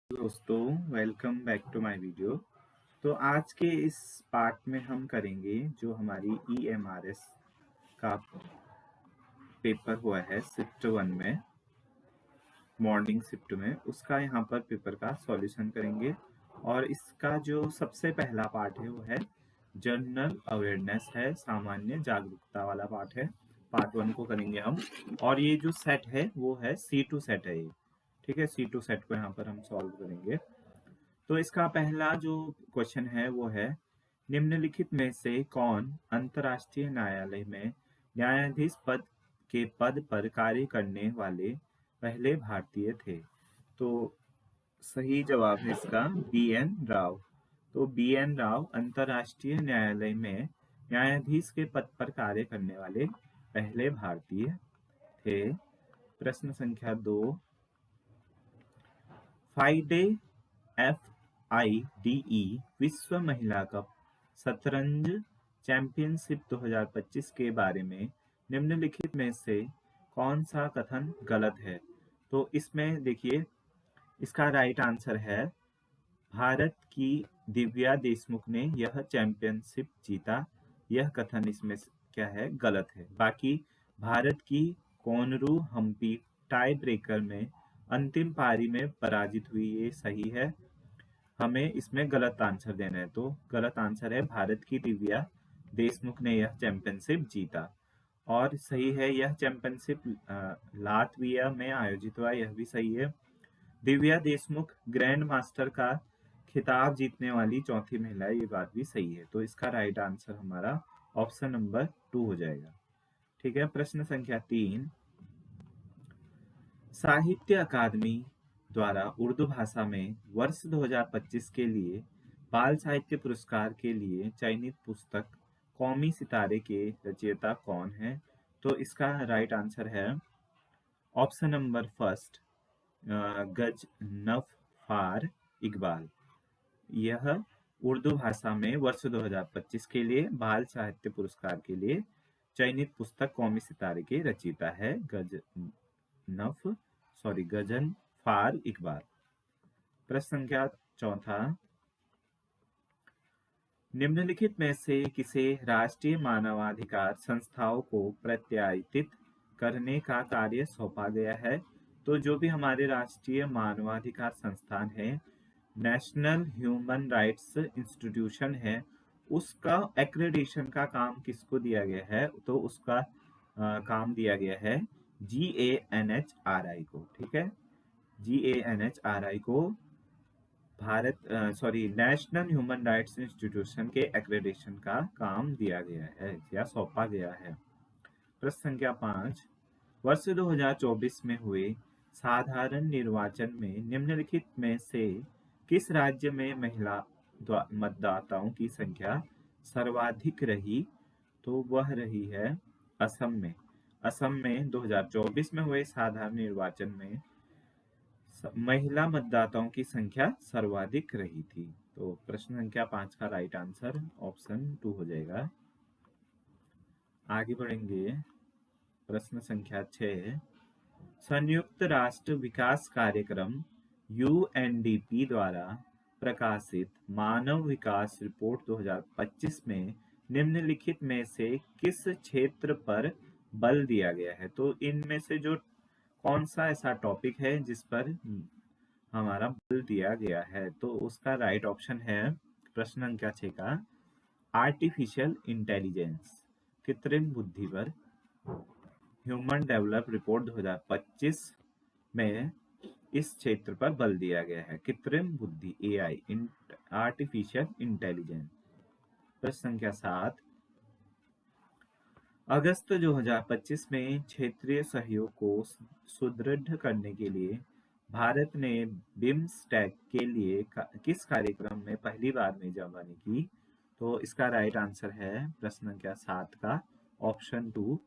दोस्तों, welcome back to my video. तो आज के इस पार्ट में हम करेंगे जो हमारी EMRS का पेपर हुआ है शिफ्ट 1 में, मॉर्निंग शिफ्ट में, उसका यहाँ पर पेपर का सॉल्यूशन करेंगे। और इसका जो सबसे पहला पार्ट है वो है जनरल अवेयरनेस है, सामान्य जागरूकता वाला पार्ट है। पार्ट 1 को करेंगे हम। और ये जो सेट है वो है C2 सेट है ये, ठीक है। C2 सेट को यहाँ पर हम सॉल्व करेंगे। तो इसका पहला जो क्वेश्चन है वो है, निम्नलिखित में से कौन अंतर्राष्ट्रीय न्यायालय में न्यायाधीश पद पर कार्य करने वाले पहले भारतीय थे? तो सही जवाब है इसका BN राव। तो BN राव अंतर्राष्ट्रीय न्यायालय में न्यायाधीश के पद पर कार्य करने वाले पहले भारतीय थे। प्रश्न संख्या 2, फाइडे FIDE विश्व महिला कप शतरंज चैंपियनशिप 2025 के बारे में निम्नलिखित में से कौन सा कथन गलत है? तो इसमें देखिए, इसका राइट आंसर है भारत की दिव्या देशमुख ने यह चैंपियनशिप जीता। यह कथन इसमें क्या है, गलत है। बाकी भारत की कोनरू हम्पी टाई ब्रेकर में अंतिम पारी में पराजित हुई, ये सही है। हमें इसमें गलत आंसर देना है, तो गलत आंसर है भारत की दिव्या देशमुख ने यह चैंपियनशिप जीता। और सही है, यह चैंपियनशिप लातविया में आयोजित हुआ, यह भी सही है। दिव्या देशमुख ग्रैंड मास्टर का खिताब जीतने वाली चौथी महिला है, ये बात भी सही है। तो इसका राइट आंसर हमारा ऑप्शन नंबर 2 हो जाएगा, ठीक है। प्रश्न संख्या 3, साहित्य अकादमी द्वारा उर्दू भाषा में वर्ष 2025 के लिए बाल साहित्य पुरस्कार के लिए चयनित पुस्तक कौमी सितारे के रचयिता कौन है? तो इसका राइट आंसर है ऑप्शन नंबर फर्स्ट, गजनफार इकबाल। यह उर्दू भाषा में वर्ष 2025 के लिए बाल साहित्य पुरस्कार के लिए चयनित पुस्तक कौमी सितारे के रचयिता है गजनफार इकबाल। प्रश्न संख्या 4, निम्नलिखित में से किसे राष्ट्रीय मानवाधिकार संस्थाओं को प्रत्यायित करने का कार्य सौंपा गया है? तो जो भी हमारे राष्ट्रीय मानवाधिकार संस्थान है, नेशनल ह्यूमन राइट्स इंस्टीट्यूशन है, उसका एक्रेडिशन का काम किसको दिया गया है? तो उसका काम दिया गया है GANHRI को, ठीक है। GANHRI को नेशनल ह्यूमन राइट्स इंस्टीट्यूशन के एक्रेडिशन का काम दिया गया है या सौंपा गया है। प्रश्न संख्या 5, वर्ष 2024 में हुए साधारण निर्वाचन में निम्नलिखित में से किस राज्य में महिला मतदाताओं की संख्या सर्वाधिक रही? तो वह रही है असम में। असम में 2024 में हुए साधारण निर्वाचन में महिला मतदाताओं की संख्या सर्वाधिक रही थी। तो प्रश्न संख्या 5 का राइट आंसर ऑप्शन 2 हो जाएगा। आगे बढ़ेंगे। प्रश्न संख्या 6, संयुक्त राष्ट्र विकास कार्यक्रम UNDP द्वारा प्रकाशित मानव विकास रिपोर्ट 2025 में निम्नलिखित में से किस क्षेत्र पर बल दिया गया है? तो इनमें से जो कौन सा ऐसा टॉपिक है जिस पर हमारा बल दिया गया है? तो उसका राइट ऑप्शन है प्रश्न संख्या 6 का आर्टिफिशियल इंटेलिजेंस, कृत्रिम बुद्धि पर ह्यूमन डेवलप रिपोर्ट 2025 में इस क्षेत्र पर बल दिया गया है, कृत्रिम बुद्धि AI, आर्टिफिशियल इंटेलिजेंस। प्रश्न संख्या 7, अगस्त 2025 में क्षेत्रीय सहयोग को सुदृढ़ करने के लिए भारत ने बिम्स्टेक के लिए किस कार्यक्रम में पहली बार मेजबानी की? तो इसका राइट आंसर है प्रश्न संख्या 7 का ऑप्शन 2,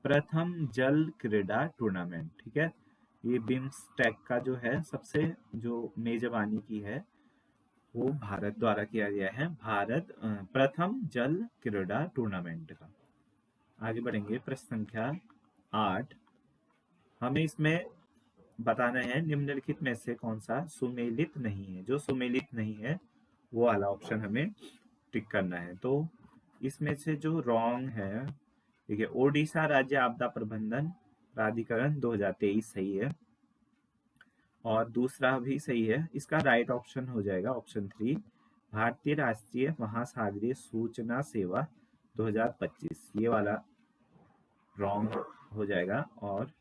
प्रथम जल क्रीड़ा टूर्नामेंट, ठीक है। ये बिम्स्टेक का जो है सबसे जो मेजबानी की है वो भारत द्वारा किया गया है, प्रथम जल क्रीड़ा टूर्नामेंट का। आगे बढ़ेंगे। प्रश्न संख्या 8, हमें इसमें बताना है निम्नलिखित में से कौन सा सुमेलित नहीं है। जो सुमेलित नहीं है वो वाला ऑप्शन हमें टिक करना है। तो इसमें से जो रॉन्ग है, देखिए ओडिशा राज्य आपदा प्रबंधन प्राधिकरण 2023 सही है, और दूसरा भी सही है। इसका राइट ऑप्शन हो जाएगा ऑप्शन 3, भारतीय राष्ट्रीय महासागरीय सूचना सेवा 2025, ये वाला रॉन्ग हो जाएगा और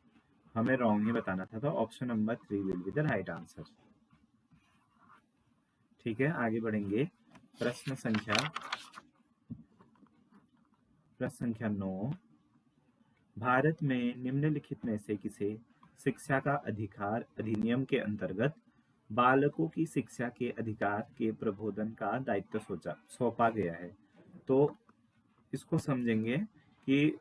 हमें रॉन्ग ही बताना था। तो option number 3 will be the right answer. ठीक है, आगे बढ़ेंगे। प्रश्न संख्या 9, भारत में निम्नलिखित में से किसे शिक्षा का अधिकार अधिनियम के अंतर्गत बालकों की शिक्षा के अधिकार के प्रबोधन का दायित्व सौंपा गया है। तो इसको समझेंगे कि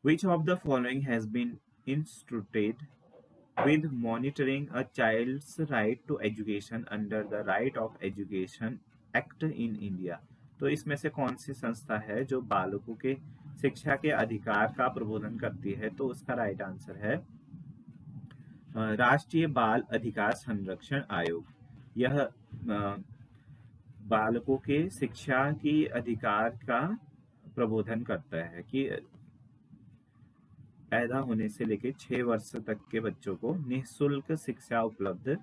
which of the following has been instituted with monitoring a child's right to education under the Right of Education Act in India। तो इसमें से कौन सी संस्था है जो बालकों के शिक्षा के अधिकार का प्रबोधन करती है? तो उसका राइट आंसर है राष्ट्रीय बाल अधिकार संरक्षण आयोग। यह बालकों के शिक्षा की अधिकार का प्रबोधन करता है कि पैदा होने से लेकर 6 वर्ष तक के बच्चों को निःशुल्क शिक्षा उपलब्ध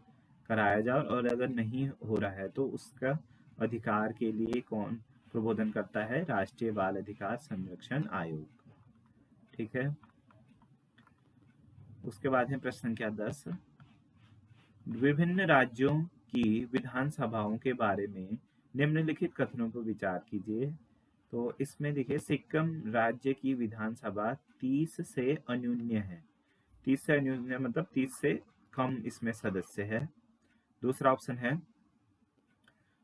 कराया जाए, और अगर नहीं हो रहा है तो उसका अधिकार के लिए कौन प्रबोधन करता है? राष्ट्रीय बाल अधिकार संरक्षण आयोग। ठीक है, उसके बाद है प्रश्न संख्या 10, विभिन्न राज्यों की विधानसभाओं के बारे में निम्नलिखित कथनों पर विचार कीजिए। तो इसमें देखिए सिक्किम राज्य की विधानसभा 30 से अन्यून्य है। 30 से अन्यून्य मतलब 30 से कम इसमें सदस्य है। दूसरा ऑप्शन है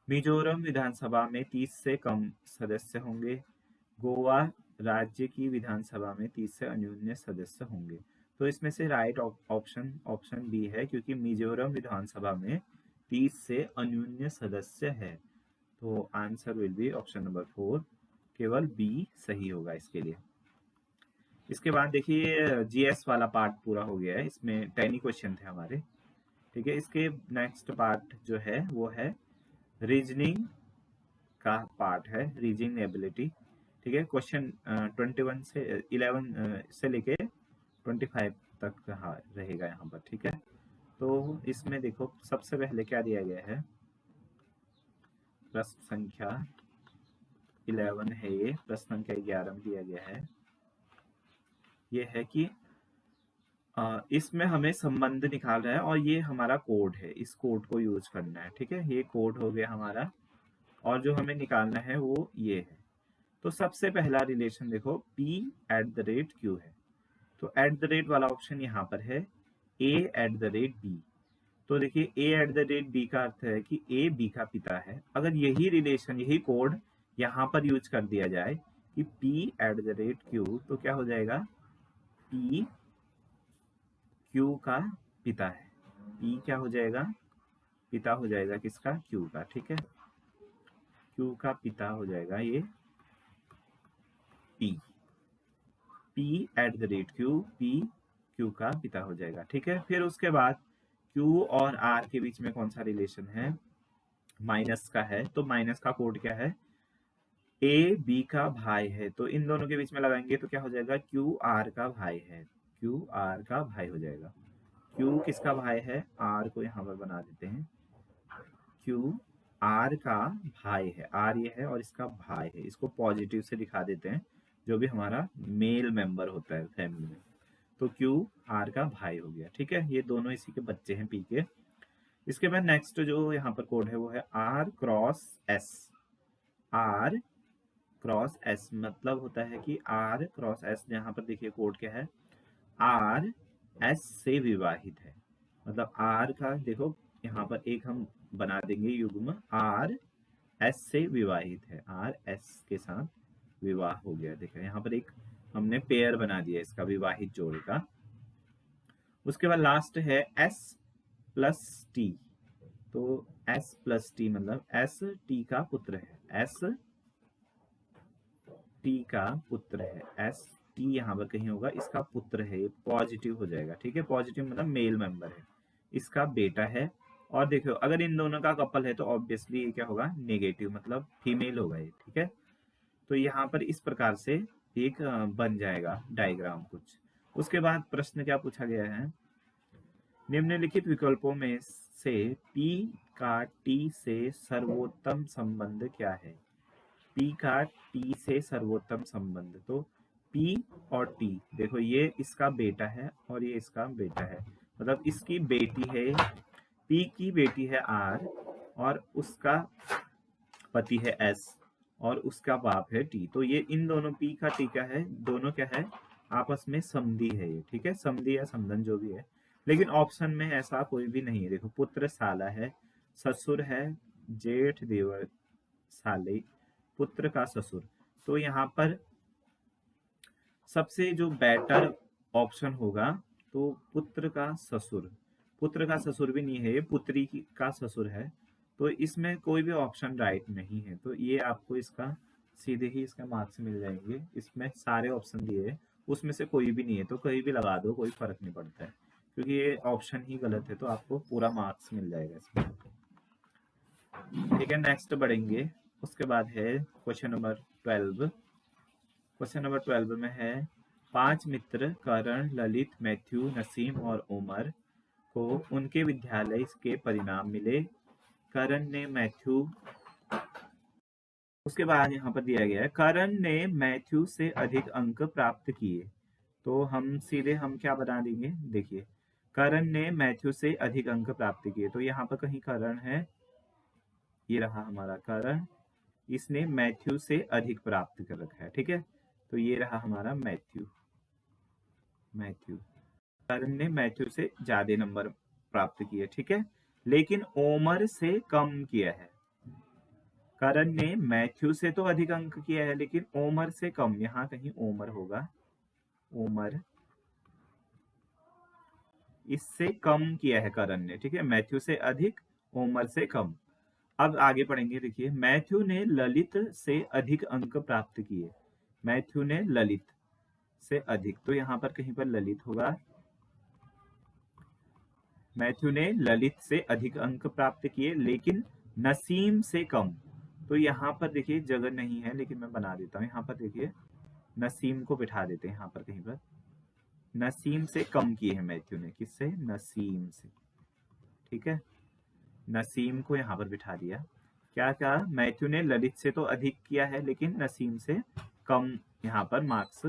मिजोरम विधानसभा में 30 से कम सदस्य होंगे। गोवा राज्य की विधानसभा में 30 से अन्यून्य सदस्य होंगे। तो इसमें से राइट ऑप्शन बी है, क्योंकि मिजोरम विधानसभा में 30 से अन्यून्य सदस्य है। तो answer will be option number 4, केवल बी सही होगा इसके लिए। इसके बाद देखिए जीएस वाला पार्ट पूरा हो गया है, इसमें 10 क्वेश्चन थे हमारे। ठीक है, इसके नेक्स्ट पार्ट जो है वो है रीजनिंग का पार्ट है, रीजनिंग एबिलिटी। ठीक है, क्वेश्चन 21 से 11 से लेके 25 तक रहेगा यहाँ पर। ठीक है, तो इसमें देखो सबसे पहले क्या दिया गया है, प्रश्न संख्या 11 है ये, प्रश्न संख्या 11 में दिया गया है ये है कि इसमें हमें संबंध निकालना है और ये हमारा कोड है, इस कोड को यूज करना है। ठीक है, ये कोड हो गया हमारा, और जो हमें निकालना है वो ये है। तो सबसे पहला रिलेशन देखो P@Q है, तो @ वाला ऑप्शन यहाँ पर है A@B। तो देखिए A@B का अर्थ है कि A B का पिता है। अगर यही रिलेशन, यही कोड यहाँ पर यूज कर दिया जाए कि P@Q, तो क्या हो जाएगा? P Q का पिता है। P क्या हो जाएगा? पिता हो जाएगा किसका? Q का। ठीक है, Q का पिता हो जाएगा ये P। P@Q, P Q का पिता हो जाएगा। ठीक है, फिर उसके बाद Q और R के बीच में कौन सा रिलेशन है? माइनस का है। तो माइनस का कोड क्या है? A B का भाई है। तो इन दोनों के बीच में लगाएंगे तो क्या हो जाएगा? Q R का भाई है, Q R का भाई हो जाएगा। Q किसका भाई है? R को यहाँ पर बना देते हैं, Q R का भाई है, R ये है और इसका भाई है। इसको पॉजिटिव से दिखा देते हैं, जो भी हमारा मेल मेंबर होता है फैमिली में। तो Q R का भाई हो गया। ठीक है, ये दोनों इसी के बच्चे हैं P के। इसके बाद नेक्स्ट जो यहाँ पर कोड है वो है R×S। R×S मतलब होता है कि R×S, यहाँ पर देखिए कोड क्या है? R S से विवाहित है। मतलब R का देखो यहाँ पर एक हम बना देंगे युग्म, R S से विवाहित है, R S के साथ विवाह हो गया। देखो यहाँ पर एक हमने पेयर बना दिया इसका, विवाहित जोड़े का। उसके बाद लास्ट है S+T। तो S+T मतलब S T का पुत्र है, S T का पुत्र है, S टी यहाँ पर कहीं होगा, इसका पुत्र है, ये पॉजिटिव हो जाएगा। ठीक है, पॉजिटिव मतलब मेल मेंबर है, इसका बेटा है। और देखो अगर इन दोनों का कपल है तो ऑब्वियसली ये क्या होगा, नेगेटिव मतलब फीमेल होगा ये। ठीक है, तो यहाँ पर इस प्रकार से एक बन जाएगा डायग्राम कुछ। उसके बाद प्रश्न क्या पूछा गया है, निम्नलिखित विकल्पों में से P का T से सर्वोत्तम संबंध क्या है। P का T से सर्वोत्तम संबंध, तो P और T देखो, ये इसका बेटा है और ये इसका बेटा है, मतलब इसकी बेटी है, P की बेटी है R और उसका पति है S और उसका बाप है T। तो ये इन दोनों P का T क्या है, दोनों क्या है, आपस में समधी है ये। ठीक है, समधी या समधन जो भी है, लेकिन ऑप्शन में ऐसा कोई भी नहीं है। देखो पुत्र साला है, ससुर है जेठ देवर साले, पुत्र का ससुर, तो यहाँ पर सबसे जो बेटर ऑप्शन होगा तो पुत्र का ससुर। पुत्र का ससुर भी नहीं है, ये पुत्री का ससुर है, तो इसमें कोई भी ऑप्शन राइट नहीं है। तो ये आपको इसका सीधे ही इसका मार्क्स मिल जाएंगे। इसमें सारे ऑप्शन दिए हैं, उसमें से कोई भी नहीं है तो कहीं भी लगा दो, कोई फर्क नहीं पड़ता है, क्योंकि ये ऑप्शन ही गलत है, तो आपको पूरा मार्क्स मिल जाएगा इसमें। ठीक है, नेक्स्ट बढ़ेंगे। उसके बाद है क्वेश्चन नंबर 12। क्वेश्चन नंबर 12 में है, 5 मित्र करण, ललित, मैथ्यू, नसीम और उमर को उनके विद्यालय के परिणाम मिले। करण ने मैथ्यू, उसके बाद यहाँ पर दिया गया है करण ने मैथ्यू से अधिक अंक प्राप्त किए। तो हम सीधे हम क्या बता देंगे, देखिए करण ने मैथ्यू से अधिक अंक प्राप्त किए, तो यहाँ पर कहीं करण है, ये रहा हमारा करण, इसने मैथ्यू से अधिक प्राप्त कर रखा है। ठीक है, तो ये रहा हमारा मैथ्यू। मैथ्यू, करण ने मैथ्यू से ज्यादा नंबर प्राप्त किए। ठीक है, लेकिन ओमर से कम किया है। करण ने मैथ्यू से तो अधिक अंक किया है, लेकिन ओमर से कम, यहाँ कहीं ओमर होगा, ओमर इससे कम किया है करण ने। ठीक है, मैथ्यू से अधिक, ओमर से कम। अब आगे पढ़ेंगे, देखिए मैथ्यू ने ललित से अधिक अंक प्राप्त किए। मैथ्यू ने ललित से अधिक, तो यहाँ पर कहीं पर ललित होगा, मैथ्यू ने ललित से अधिक अंक प्राप्त किए लेकिन नसीम से कम। तो यहाँ पर देखिए जगह नहीं है, लेकिन मैं बना देता हूँ, यहाँ पर देखिए नसीम को बिठा देते हैं यहाँ पर कहीं पर, नसीम से कम किए हैं मैथ्यू ने, किससे, नसीम से। ठीक है, नसीम को यहाँ पर बिठा दिया। क्या कहा, मैथ्यू ने ललित से तो अधिक किया है लेकिन नसीम से कम यहाँ पर मार्क्स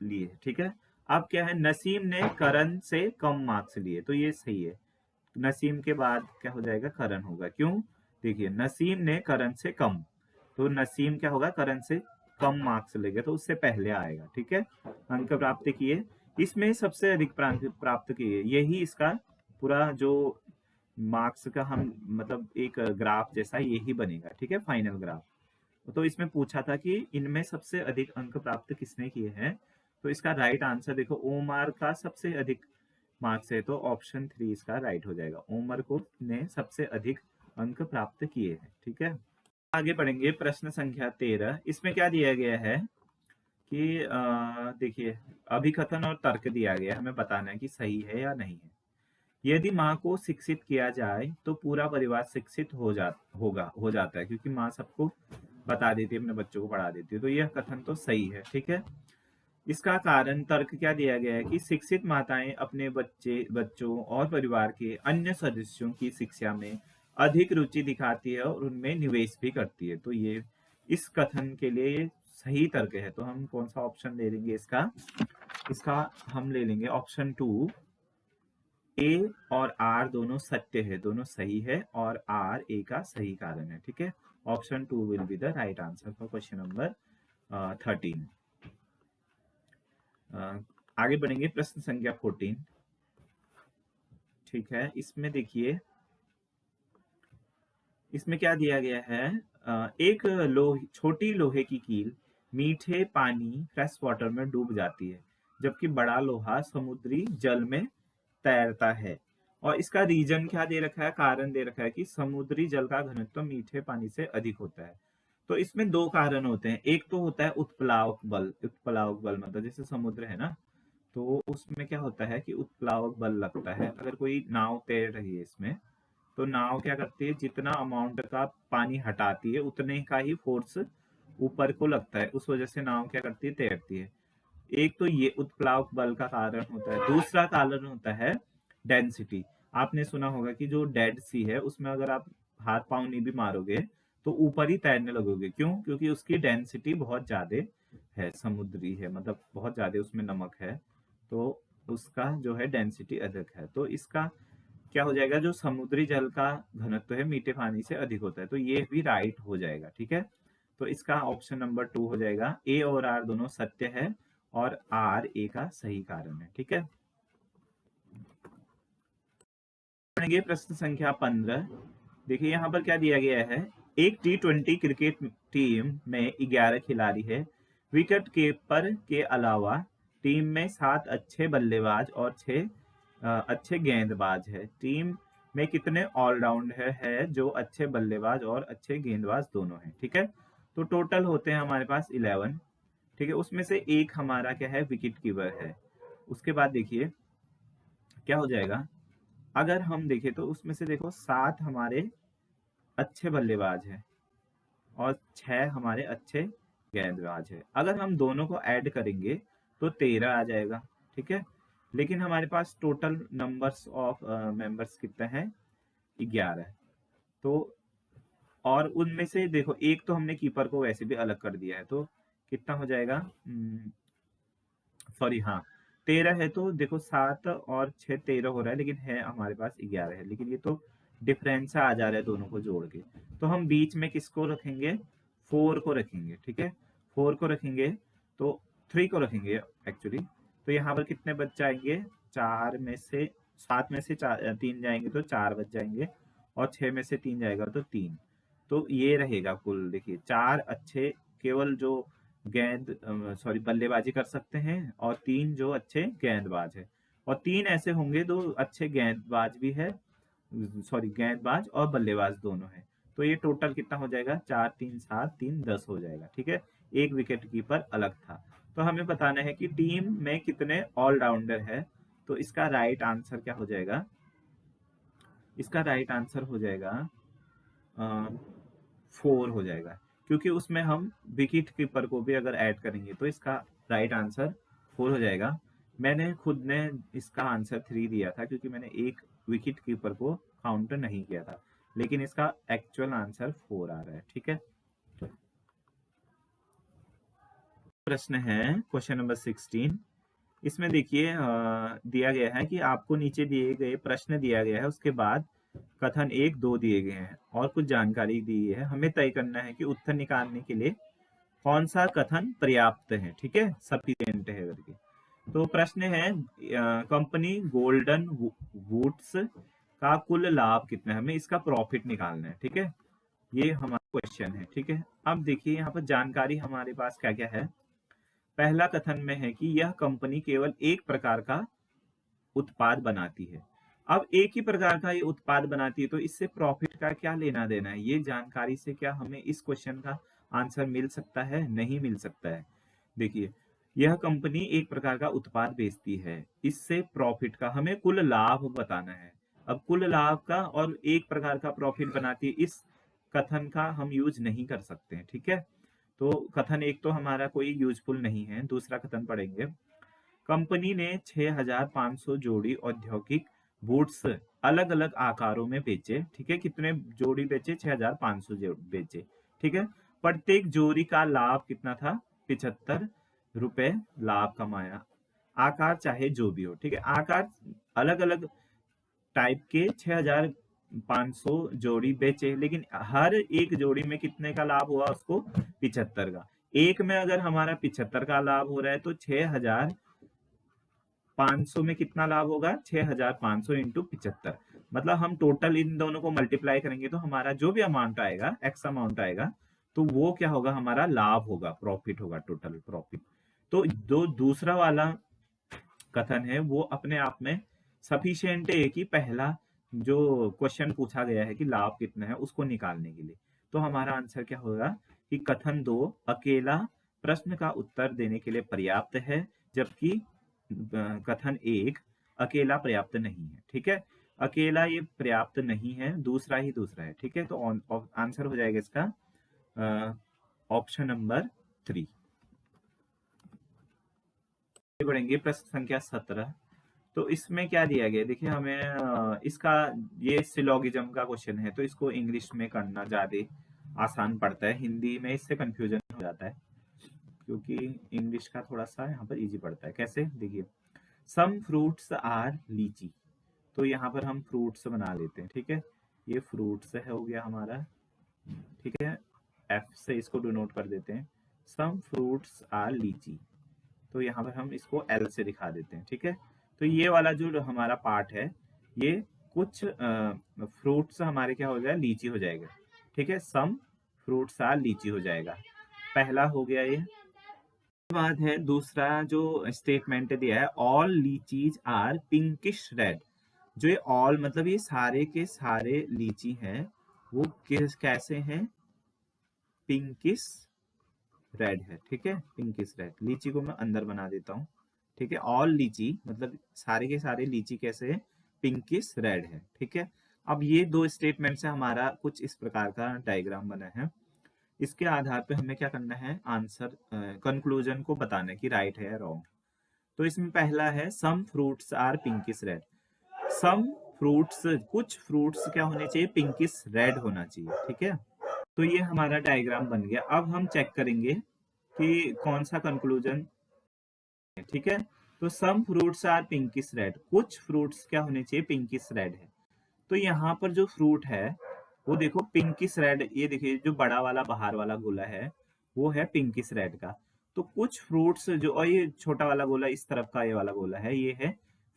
लिए। ठीक है, अब क्या है, नसीम ने करण से कम मार्क्स लिए, तो ये सही है। नसीम के बाद क्या हो जाएगा, करण होगा। क्यों, देखिए नसीम ने करण से कम, तो नसीम क्या होगा, करण से कम मार्क्स लेगा, तो उससे पहले आएगा। ठीक है, अंक प्राप्त किए, इसमें सबसे अधिक प्राप्त किए, यही इसका पूरा जो मार्क्स का हम मतलब एक ग्राफ जैसा यही बनेगा। ठीक है, फाइनल ग्राफ। तो इसमें पूछा था कि इनमें सबसे अधिक अंक प्राप्त किसने किए हैं, तो इसका राइट आंसर देखो, ओमर का सबसे अधिक मार्क्स है, तो ऑप्शन 3 इसका राइट हो जाएगा। ओमर को ने सबसे अधिक अंक प्राप्त किए हैं। ठीक है, आगे बढ़ेंगे, प्रश्न संख्या 13। इसमें क्या दिया गया है कि देखिए अभिकथन और तर्क दिया गया है, हमें बताना है कि सही है या नहीं है। यदि माँ को शिक्षित किया जाए तो पूरा परिवार शिक्षित हो जाता है, क्योंकि माँ सबको बता देती है, अपने बच्चों को पढ़ा देती है, तो यह कथन तो सही है। ठीक है, इसका कारण तर्क क्या दिया गया है कि शिक्षित माताएं अपने बच्चों और परिवार के अन्य सदस्यों की शिक्षा में अधिक रुचि दिखाती है और उनमें निवेश भी करती है। तो ये इस कथन के लिए ये सही तर्क है। तो हम कौन सा ऑप्शन ले लेंगे इसका हम ले लेंगे ऑप्शन 2। ए और आर दोनों सत्य है, दोनों सही है, और आर ए का सही कारण है। ठीक है, option 2 will be the right answer for question number 13। आगे बढ़ेंगे, प्रश्न संख्या 14। ठीक है, इसमें देखिए इसमें क्या दिया गया है, एक छोटी लोहे की कील मीठे पानी फ्रेश वाटर में डूब जाती है, जबकि बड़ा लोहा समुद्री जल में तैरता है। और इसका रीजन क्या दे रखा है, कारण दे रखा है कि समुद्री जल का घनत्व मीठे पानी से अधिक होता है। तो इसमें दो कारण होते हैं। एक तो होता है उत्प्लावक बल। उत्प्लावक बल मतलब जैसे समुद्र है ना, तो उसमें क्या होता है कि उत्प्लावक बल लगता है। अगर कोई नाव तैर रही है इसमें, तो नाव क्या करती है, जितना अमाउंट का पानी हटाती है उतने का ही फोर्स ऊपर को लगता है। उस वजह से नाव क्या करती है, तैरती है। एक तो ये उत्प्लावक बल का कारण होता है। दूसरा कारण होता है डेंसिटी। आपने सुना होगा कि जो डेड सी है उसमें अगर आप हाथ पांव नहीं भी मारोगे तो ऊपर ही तैरने लगोगे। क्यों? क्योंकि उसकी डेंसिटी बहुत ज्यादा है, समुद्री है, मतलब बहुत ज्यादा उसमें नमक है, तो उसका जो है डेंसिटी अधिक है। तो इसका क्या हो जाएगा, जो समुद्री जल का घनत्व है मीठे पानी से अधिक होता है। तो ये भी राइट हो जाएगा। ठीक है, तो इसका ऑप्शन नंबर 2 हो जाएगा। ए और आर दोनों सत्य है और आर ए का सही कारण है। ठीक है, पढ़ेंगे प्रश्न संख्या 15। देखिए यहाँ पर क्या दिया गया है। एक T20 क्रिकेट टीम में 11 खिलाड़ी है। विकेट कीपर के अलावा टीम में 7 अच्छे बल्लेबाज और 6 अच्छे गेंदबाज है। टीम में कितने ऑलराउंडर है जो अच्छे बल्लेबाज और अच्छे गेंदबाज दोनों हैं। ठीक है, तो टोटल होते हैं हमारे पास 11। ठीक है, उसमें से एक हमारा क्या है, विकेट कीपर है। उसके बाद देखिए क्या हो जाएगा। अगर हम देखें तो उसमें से देखो 7 हमारे अच्छे बल्लेबाज हैं और 6 हमारे अच्छे गेंदबाज है। अगर हम दोनों को ऐड करेंगे तो 13 आ जाएगा। ठीक है, लेकिन हमारे पास टोटल नंबर्स ऑफ मेंबर्स कितने हैं, 11। तो और उनमें से देखो एक तो हमने कीपर को वैसे भी अलग कर दिया है, तो कितना हो जाएगा, सॉरी हाँ 13 है। तो देखो 7 और 6 13 हो रहा है, लेकिन है हमारे पास 11 है। लेकिन ये तो डिफरेंस आ जा रहा है दोनों को जोड़ के। तो हम बीच में किसको रखेंगे, 4 को रखेंगे। ठीक है, 4 को रखेंगे तो 3 को रखेंगे एक्चुअली। तो यहाँ पर कितने बच जाएंगे, 4 में से 7 में से 3 जाएंगे तो 4 बच जाएंगे, और 6 में से 3 जाएगा तो 3। तो ये रहेगा कुल। देखिए 4 अच्छे केवल जो गेंद सॉरी बल्लेबाजी कर सकते हैं, और 3 जो अच्छे गेंदबाज है, और 3 ऐसे होंगे दो अच्छे गेंदबाज भी है, सॉरी गेंदबाज और बल्लेबाज दोनों है। तो ये टोटल कितना हो जाएगा, 4 3 7 3 10 हो जाएगा। ठीक है, एक विकेट कीपर अलग था। तो हमें बताना है कि टीम में कितने ऑलराउंडर है। तो इसका राइट आंसर क्या हो जाएगा, इसका राइट आंसर हो जाएगा 4 हो जाएगा। क्योंकि उसमें हम विकेट कीपर को भी अगर ऐड करेंगे तो इसका राइट आंसर 4 हो जाएगा। मैंने खुद ने इसका आंसर 3 दिया था, क्योंकि मैंने एक विकेट कीपर को काउंट नहीं किया था, लेकिन इसका एक्चुअल आंसर 4 आ रहा है। ठीक है, प्रश्न है क्वेश्चन नंबर 16। इसमें देखिए दिया गया है कि आपको नीचे दिए गए प्रश्न दिया गया है, उसके बाद कथन 1 2 दिए गए हैं और कुछ जानकारी दी है। हमें तय करना है कि उत्तर निकालने के लिए कौन सा कथन पर्याप्त है। ठीक है, सफिशिएंट है करके। तो प्रश्न है कंपनी गोल्डन वुड्स का कुल लाभ कितना है, हमें इसका प्रॉफिट निकालना है। ठीक है, ये हमारा क्वेश्चन है। ठीक है, अब देखिए यहाँ पर जानकारी हमारे पास क्या क्या है। पहला कथन में है कि यह कंपनी केवल एक प्रकार का उत्पाद बनाती है। अब एक ही प्रकार का ये उत्पाद बनाती है, तो इससे प्रॉफिट का क्या लेना देना है। ये जानकारी से क्या हमें इस क्वेश्चन का आंसर मिल सकता है, नहीं मिल सकता है। देखिए यह कंपनी एक प्रकार का उत्पाद बेचती है, इससे प्रॉफिट का हमें कुल लाभ बताना है। अब कुल लाभ का और एक प्रकार का प्रॉफिट बनाती है, इस कथन का हम यूज नहीं कर सकते हैं। ठीक है, तो कथन एक तो हमारा कोई यूजफुल नहीं है। दूसरा कथन पढ़ेंगे। कंपनी ने 6,500 जोड़ी औद्योगिक बूट्स अलग अलग आकारों में बेचे। ठीक है, कितने जोड़ी बेचे, 6,500 बेचे। ठीक है, प्रत्येक जोड़ी का लाभ कितना था, 75 रुपए लाभ कमाया। आकार चाहे जो भी हो। ठीक है, आकार अलग अलग टाइप के 6,500 जोड़ी बेचे, लेकिन हर एक जोड़ी में कितने का लाभ हुआ उसको, 75 का। एक में अगर हमारा 75 का लाभ हो रहा है तो 6,500 में कितना लाभ होगा, 6,500 इंटू 75। मतलब हम टोटल इन दोनों को मल्टीप्लाई करेंगे तो हमारा जो भी अमाउंट आएगा, एक्स अमाउंट आएगा, तो वो क्या होगा, हमारा लाभ होगा, प्रॉफिट होगा, टोटल प्रॉफिट। तो दो दूसरा वाला कथन है वो अपने आप में सफिशिएंट है कि पहला जो क्वेश्चन पूछा गया है कि लाभ कितना है उसको निकालने के लिए। तो हमारा आंसर क्या होगा, कि कथन 2 अकेला प्रश्न का उत्तर देने के लिए पर्याप्त है, जबकि कथन 1 अकेला पर्याप्त नहीं है। ठीक है, अकेला ये पर्याप्त नहीं है, दूसरा ही दूसरा है। ठीक है, तो आंसर हो जाएगा इसका ऑप्शन नंबर 3। बढ़ेंगे प्रश्न संख्या 17। तो इसमें क्या दिया गया है? देखिए हमें इसका ये सिलोगिज्म का क्वेश्चन है, तो इसको इंग्लिश में करना ज्यादा आसान पड़ता है, हिंदी में इससे कंफ्यूजन हो जाता है, क्योंकि इंग्लिश का थोड़ा सा यहाँ पर इजी पड़ता है। कैसे? देखिए, सम फ्रूट्स आर लीची, तो यहाँ पर हम फ्रूट्स बना लेते हैं। ठीक है, ये फ्रूट्स है हो गया हमारा। ठीक है, एफ से इसको डिनोट कर देते हैं। सम फ्रूट्स आर लीची, तो यहाँ पर हम इसको एल से दिखा देते हैं। ठीक है, तो ये वाला जो हमारा पार्ट है, ये कुछ फ्रूट्स हमारे क्या हो जाएगा, लीची हो जाएगा। ठीक है, सम फ्रूट्स आर लीची हो जाएगा, पहला हो गया ये। बाद है दूसरा जो स्टेटमेंट दिया है, all lychees are pinkish red. जो ये ऑल मतलब ये सारे के सारे लीची हैं, वो कैसे हैं? पिंकिश रेड है। ठीक है, पिंकिश रेड, लीची को मैं अंदर बना देता हूँ। ठीक है, ऑल लीची मतलब सारे के सारे लीची कैसे है? पिंकिश रेड है। ठीक है, अब ये दो स्टेटमेंट से हमारा कुछ इस प्रकार का डायग्राम बना है। इसके आधार पे हमें क्या करना है? आंसर कंक्लूजन को बताना है कि राइट है या रॉन्ग। तो इसमें पहला है some fruits are pinkish red. Some fruits, कुछ फ्रूट्स क्या होने चाहिए? पिंकिश रेड होना चाहिए। ठीक है, तो ये हमारा डायग्राम बन गया। अब हम चेक करेंगे कि कौन सा कंक्लूजन है। ठीक है, तो some fruits are pinkish red, कुछ फ्रूट्स क्या होने चाहिए? पिंकिश रेड है। तो यहाँ पर जो फ्रूट है वो देखो पिंकिश रेड, ये देखिए जो बड़ा वाला बाहर वाला गोला है वो है पिंकिश रेड का। तो कुछ फ्रूट्स जो, और ये छोटा वाला गोला इस तरफ का ये वाला गोला है, ये है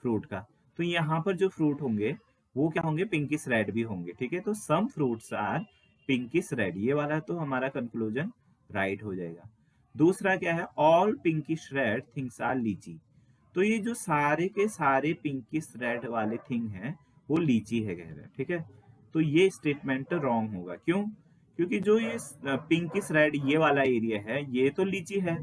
फ्रूट का। तो यहाँ पर जो फ्रूट होंगे वो क्या होंगे? पिंकिश रेड भी होंगे। ठीक है, तो some fruits are pinkish red, ये वाला तो हमारा कंक्लूजन राइट हो जाएगा। दूसरा क्या है? All pinkish red things are lychee. तो ये जो सारे के सारे पिंकिश रेड वाले थिंग हैं वो लीची है, कह रहे हैं। ठीक है, तो ये स्टेटमेंट रॉन्ग होगा। क्यों? क्योंकि जो ये पिंकिश रेड ये वाला एरिया है ये तो लीची है,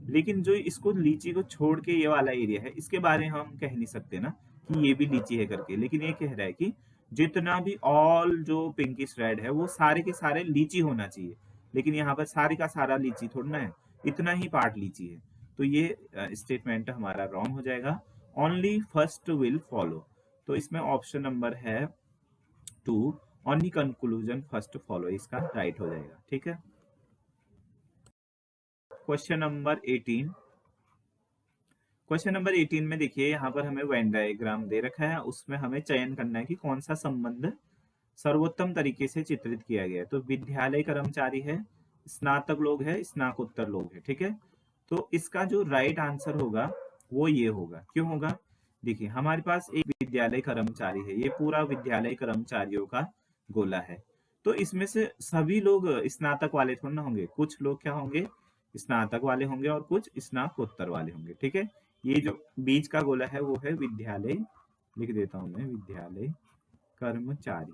लेकिन जो इसको लीची को छोड़ के ये वाला एरिया है, इसके बारे में हम कह नहीं सकते ना कि ये भी लीची है करके। लेकिन ये कह रहा है कि जितना भी ऑल जो पिंकिश रेड है वो सारे के सारे लीची होना चाहिए, लेकिन यहाँ पर सारे का सारा लीची थोड़ा ना है, इतना ही पार्ट लीची है। तो ये स्टेटमेंट हमारा रॉन्ग हो जाएगा। ओनली फर्स्ट विल फॉलो, तो इसमें ऑप्शन नंबर है 2, ओनली कंक्लूजन फर्स्ट फॉलो, इसका राइट हो जाएगा। ठीक है, क्वेश्चन नंबर 18। क्वेश्चन नंबर 18 में देखिए यहाँ पर हमें वेन डायग्राम दे रखा है, उसमें हमें चयन करना है कि कौन सा संबंध सर्वोत्तम तरीके से चित्रित किया गया है। तो विद्यालय कर्मचारी है, स्नातक लोग है, स्नाकोत्तर लोग है। ठीक है, तो इसका जो राइट आंसर होगा वो ये होगा। क्यों होगा? देखिए हमारे पास एक विद्यालय कर्मचारी है, ये पूरा विद्यालय कर्मचारियों का गोला है। तो इसमें से सभी लोग स्नातक वाले थोड़ा ना होंगे, कुछ लोग क्या होंगे? स्नातक वाले होंगे और कुछ स्नाकोत्तर वाले होंगे। ठीक है, ये जो बीच का गोला है वो है विद्यालय, लिख देता हूं मैं, विद्यालय कर्मचारी,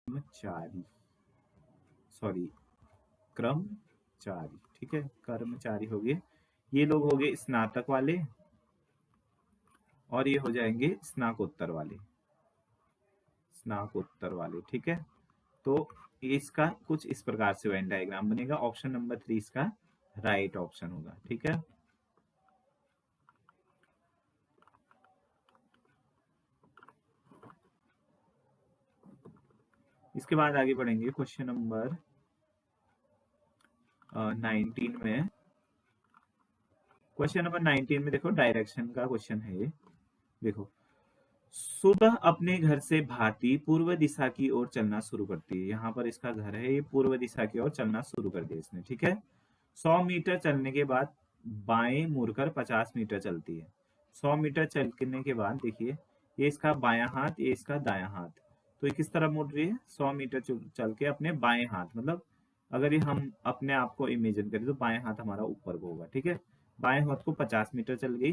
कर्मचारी, सॉरी कर्मचारी। ठीक है, कर्मचारी हो गए, ये लोग हो गए स्नातक वाले, और ये हो जाएंगे स्नाकोत्तर वाले, स्नाकोत्तर वाले। ठीक है, तो इसका कुछ इस प्रकार से वेन डायग्राम बनेगा। ऑप्शन नंबर 3 इसका राइट ऑप्शन होगा। ठीक है, इसके बाद आगे बढ़ेंगे क्वेश्चन नंबर 19 में। क्वेश्चन नंबर 19 में देखो डायरेक्शन का क्वेश्चन है ये। देखो, सुबह अपने घर से भारती पूर्व दिशा की ओर चलना शुरू करती है। यहाँ पर इसका घर है, ये पूर्व दिशा की ओर चलना शुरू कर दिया इसने। ठीक है, 100 मीटर चलने के बाद बाएं मुड़कर 50 मीटर चलती है। 100 मीटर चलने के बाद देखिए ये इसका बायां हाथ, ये इसका दायां हाथ, तो ये किस तरह मुड़ रही है? 100 मीटर चल के अपने बाएं हाथ, मतलब अगर ये हम अपने आप को इमेजिन करें तो बाएं हाथ हमारा ऊपर को होगा। ठीक है, बाएं हाथ को 50 मीटर चल गई,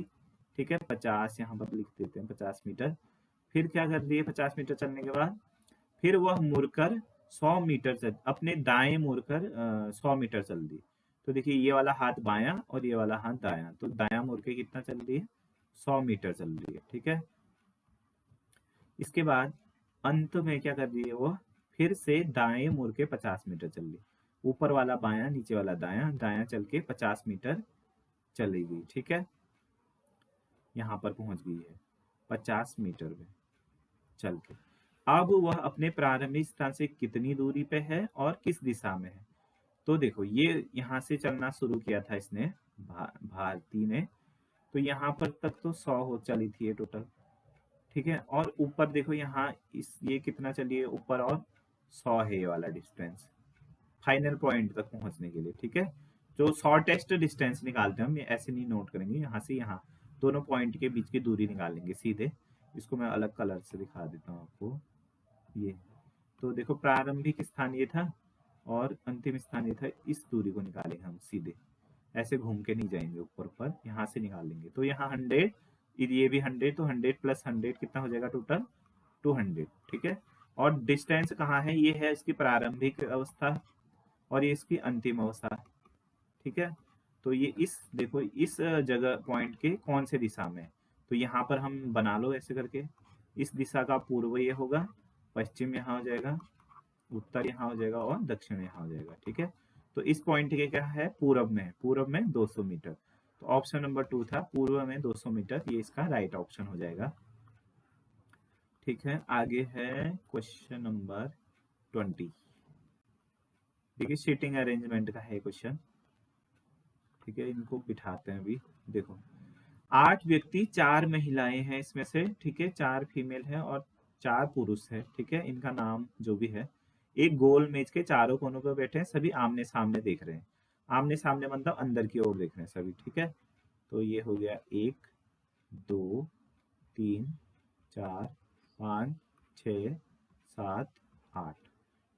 ठीक है, 50 यहाँ पर लिख देते हैं 50 मीटर। फिर क्या कर रही है 50 मीटर चलने के बाद, फिर वह मुड़कर 100 मीटर चल, अपने दाएं मुड़कर 100 मीटर चल दी। तो देखिए ये वाला हाथ बायां और ये वाला हाथ दायां, तो दायां मुड़ के कितना चल रही है, 100 मीटर चल रही है, ठीक है। इसके बाद अंत में क्या कर रही है वो, फिर से दाएं मुड़ के 50 मीटर चल रही, ऊपर वाला बायां नीचे वाला दायां, दायां चल के 50 मीटर चली गई, ठीक है, यहाँ पर पहुंच गई है 50 मीटर में चल के। अब वह अपने प्रारंभिक स्थान से कितनी दूरी पे है और किस दिशा में है। तो देखो ये यहाँ से चलना शुरू किया था इसने, भारती ने, तो यहाँ पर तक तो 100 हो चली थी ये टोटल, ठीक है। और ऊपर देखो यहाँ इस ये कितना चली है ऊपर, और 100 है ये वाला डिस्टेंस फाइनल पॉइंट तक पहुंचने के लिए, ठीक है। जो शॉर्टेस्ट डिस्टेंस निकालते हैं हम, ये ऐसे नहीं नोट करेंगे, यहाँ से यहाँ दोनों पॉइंट के बीच की दूरी निकालेंगे सीधे। इसको मैं अलग कलर से दिखा देता हूँ आपको। ये तो देखो प्रारंभिक स्थान ये था और अंतिम स्थान ये था, इस दूरी को निकालेंगे हम सीधे, ऐसे घूम के नहीं जाएंगे, ऊपर ऊपर यहाँ से निकालेंगे। तो यहाँ 100, ये भी 100, तो 100 प्लस 100 कितना हो जाएगा टोटल 200, ठीक है। और डिस्टेंस कहाँ है, ये है इसकी प्रारंभिक अवस्था और ये इसकी अंतिम अवस्था, ठीक है। तो ये इस देखो इस जगह पॉइंट के कौन से दिशा में है, तो यहाँ पर हम बना लो ऐसे करके, इस दिशा का पूर्व ये होगा, पश्चिम यहाँ हो जाएगा, उत्तर यहाँ हो जाएगा और दक्षिण यहाँ हो जाएगा, ठीक है। तो इस पॉइंट के क्या है, पूर्व में, पूर्व में 200 मीटर। तो ऑप्शन नंबर 2 था पूर्व में 200 मीटर, ये इसका राइट ऑप्शन हो जाएगा, ठीक है। आगे है क्वेश्चन नंबर 20। देखिए सीटिंग अरेंजमेंट का है क्वेश्चन, ठीक है। इनको बिठाते हैं अभी। देखो 8 व्यक्ति 4 महिलाएं हैं इसमें से, ठीक है, 4 फीमेल है और 4 पुरुष है, ठीक है। इनका नाम जो भी है, एक गोल मेज के चारों कोनों पर बैठे हैं, सभी आमने सामने देख रहे हैं। आमने सामने मतलब अंदर की ओर देख रहे हैं सभी, ठीक है। तो ये हो गया 1 2 3 4 5 6 7 8,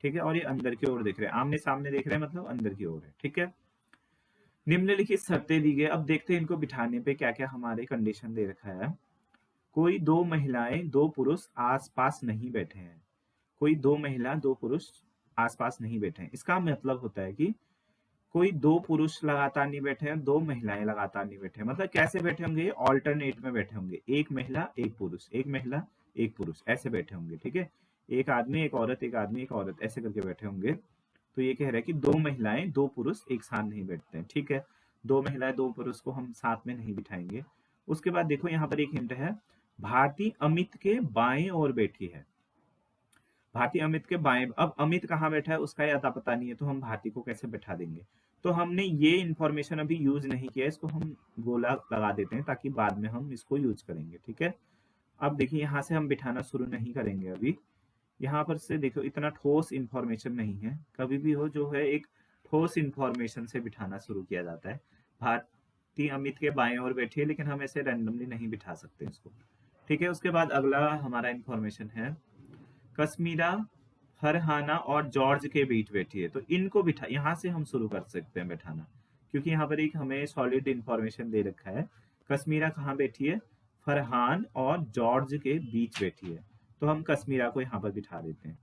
ठीक है। और ये अंदर की ओर देख रहे हैं, आमने सामने देख रहे हैं मतलब अंदर की ओर है, ठीक है। निम्नलिखित शर्तें दी गई, अब देखते हैं इनको बिठाने पे क्या क्या हमारे कंडीशन दे रखा है। कोई 2 महिलाएं 2 पुरुष आसपास नहीं बैठे हैं, कोई 2 महिला 2 पुरुष आसपास नहीं बैठे हैं। इसका मतलब होता है कि कोई 2 पुरुष लगातार नहीं बैठे हैं, 2 महिलाएं लगातार नहीं बैठे हैं। मतलब कैसे बैठे होंगे, ऑल्टरनेट में बैठे होंगे, एक महिला एक पुरुष, एक महिला एक पुरुष, ऐसे बैठे होंगे, ठीक है। एक आदमी एक औरत, एक आदमी एक औरत, ऐसे करके बैठे होंगे। तो ये कह रहा है कि 2 महिलाएं 2 पुरुष एक साथ नहीं बैठते हैं, ठीक है। 2 महिलाएं 2 पुरुष को हम साथ में नहीं बिठाएंगे। उसके बाद देखो यहाँ पर एक हिंट है, भारती अमित के बाएं ओर बैठी है। भारती अमित के बाएं, अब अमित कहाँ बैठा है उसका अता पता नहीं है, तो हम भारती को कैसे बैठा देंगे। तो हमने ये इंफॉर्मेशन अभी यूज नहीं किया, इसको हम गोला लगा देते हैं ताकि बाद में हम इसको यूज करेंगे, ठीक है। अब देखिए यहाँ से हम बिठाना शुरू नहीं करेंगे अभी। यहाँ पर से देखो इतना ठोस इंफॉर्मेशन नहीं है, कभी भी हो जो है एक ठोस इंफॉर्मेशन से बिठाना शुरू किया जाता है। भारती अमित के बाएं ओर बैठी है, लेकिन हम ऐसे रैंडमली नहीं बिठा सकते इसको, ठीक है। उसके बाद अगला हमारा इंफॉर्मेशन है, कश्मीरा फरहाना और जॉर्ज के बीच बैठी है। तो इनको बिठा, यहाँ से हम शुरू कर सकते हैं बैठाना, क्योंकि यहाँ पर एक हमें सॉलिड इंफॉर्मेशन दे रखा है। कश्मीरा कहाँ बैठी है, फरहान और जॉर्ज के बीच बैठी है, तो हम कश्मीरा को यहाँ पर बिठा देते हैं।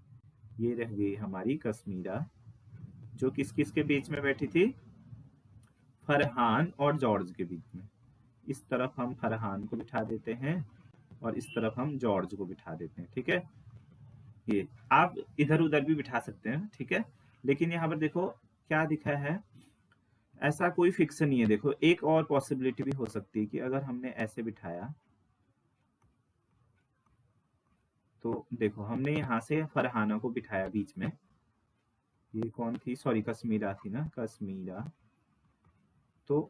ये रह गई हमारी कश्मीरा, जो किस किस के बीच में बैठी थी, फरहान और जॉर्ज के बीच में। इस तरफ हम फरहान को बिठा देते हैं और इस तरफ हम जॉर्ज को बिठा देते हैं, ठीक है। ये आप इधर उधर भी बिठा सकते हैं, ठीक है। लेकिन यहाँ पर देखो क्या दिखा है, ऐसा कोई फिक्स नहीं है। देखो एक और पॉसिबिलिटी भी हो सकती है कि अगर हमने ऐसे बिठाया, तो देखो हमने यहाँ से फरहाना को बिठाया बीच में, ये कौन थी, सॉरी कश्मीरा थी ना, कश्मीरा। तो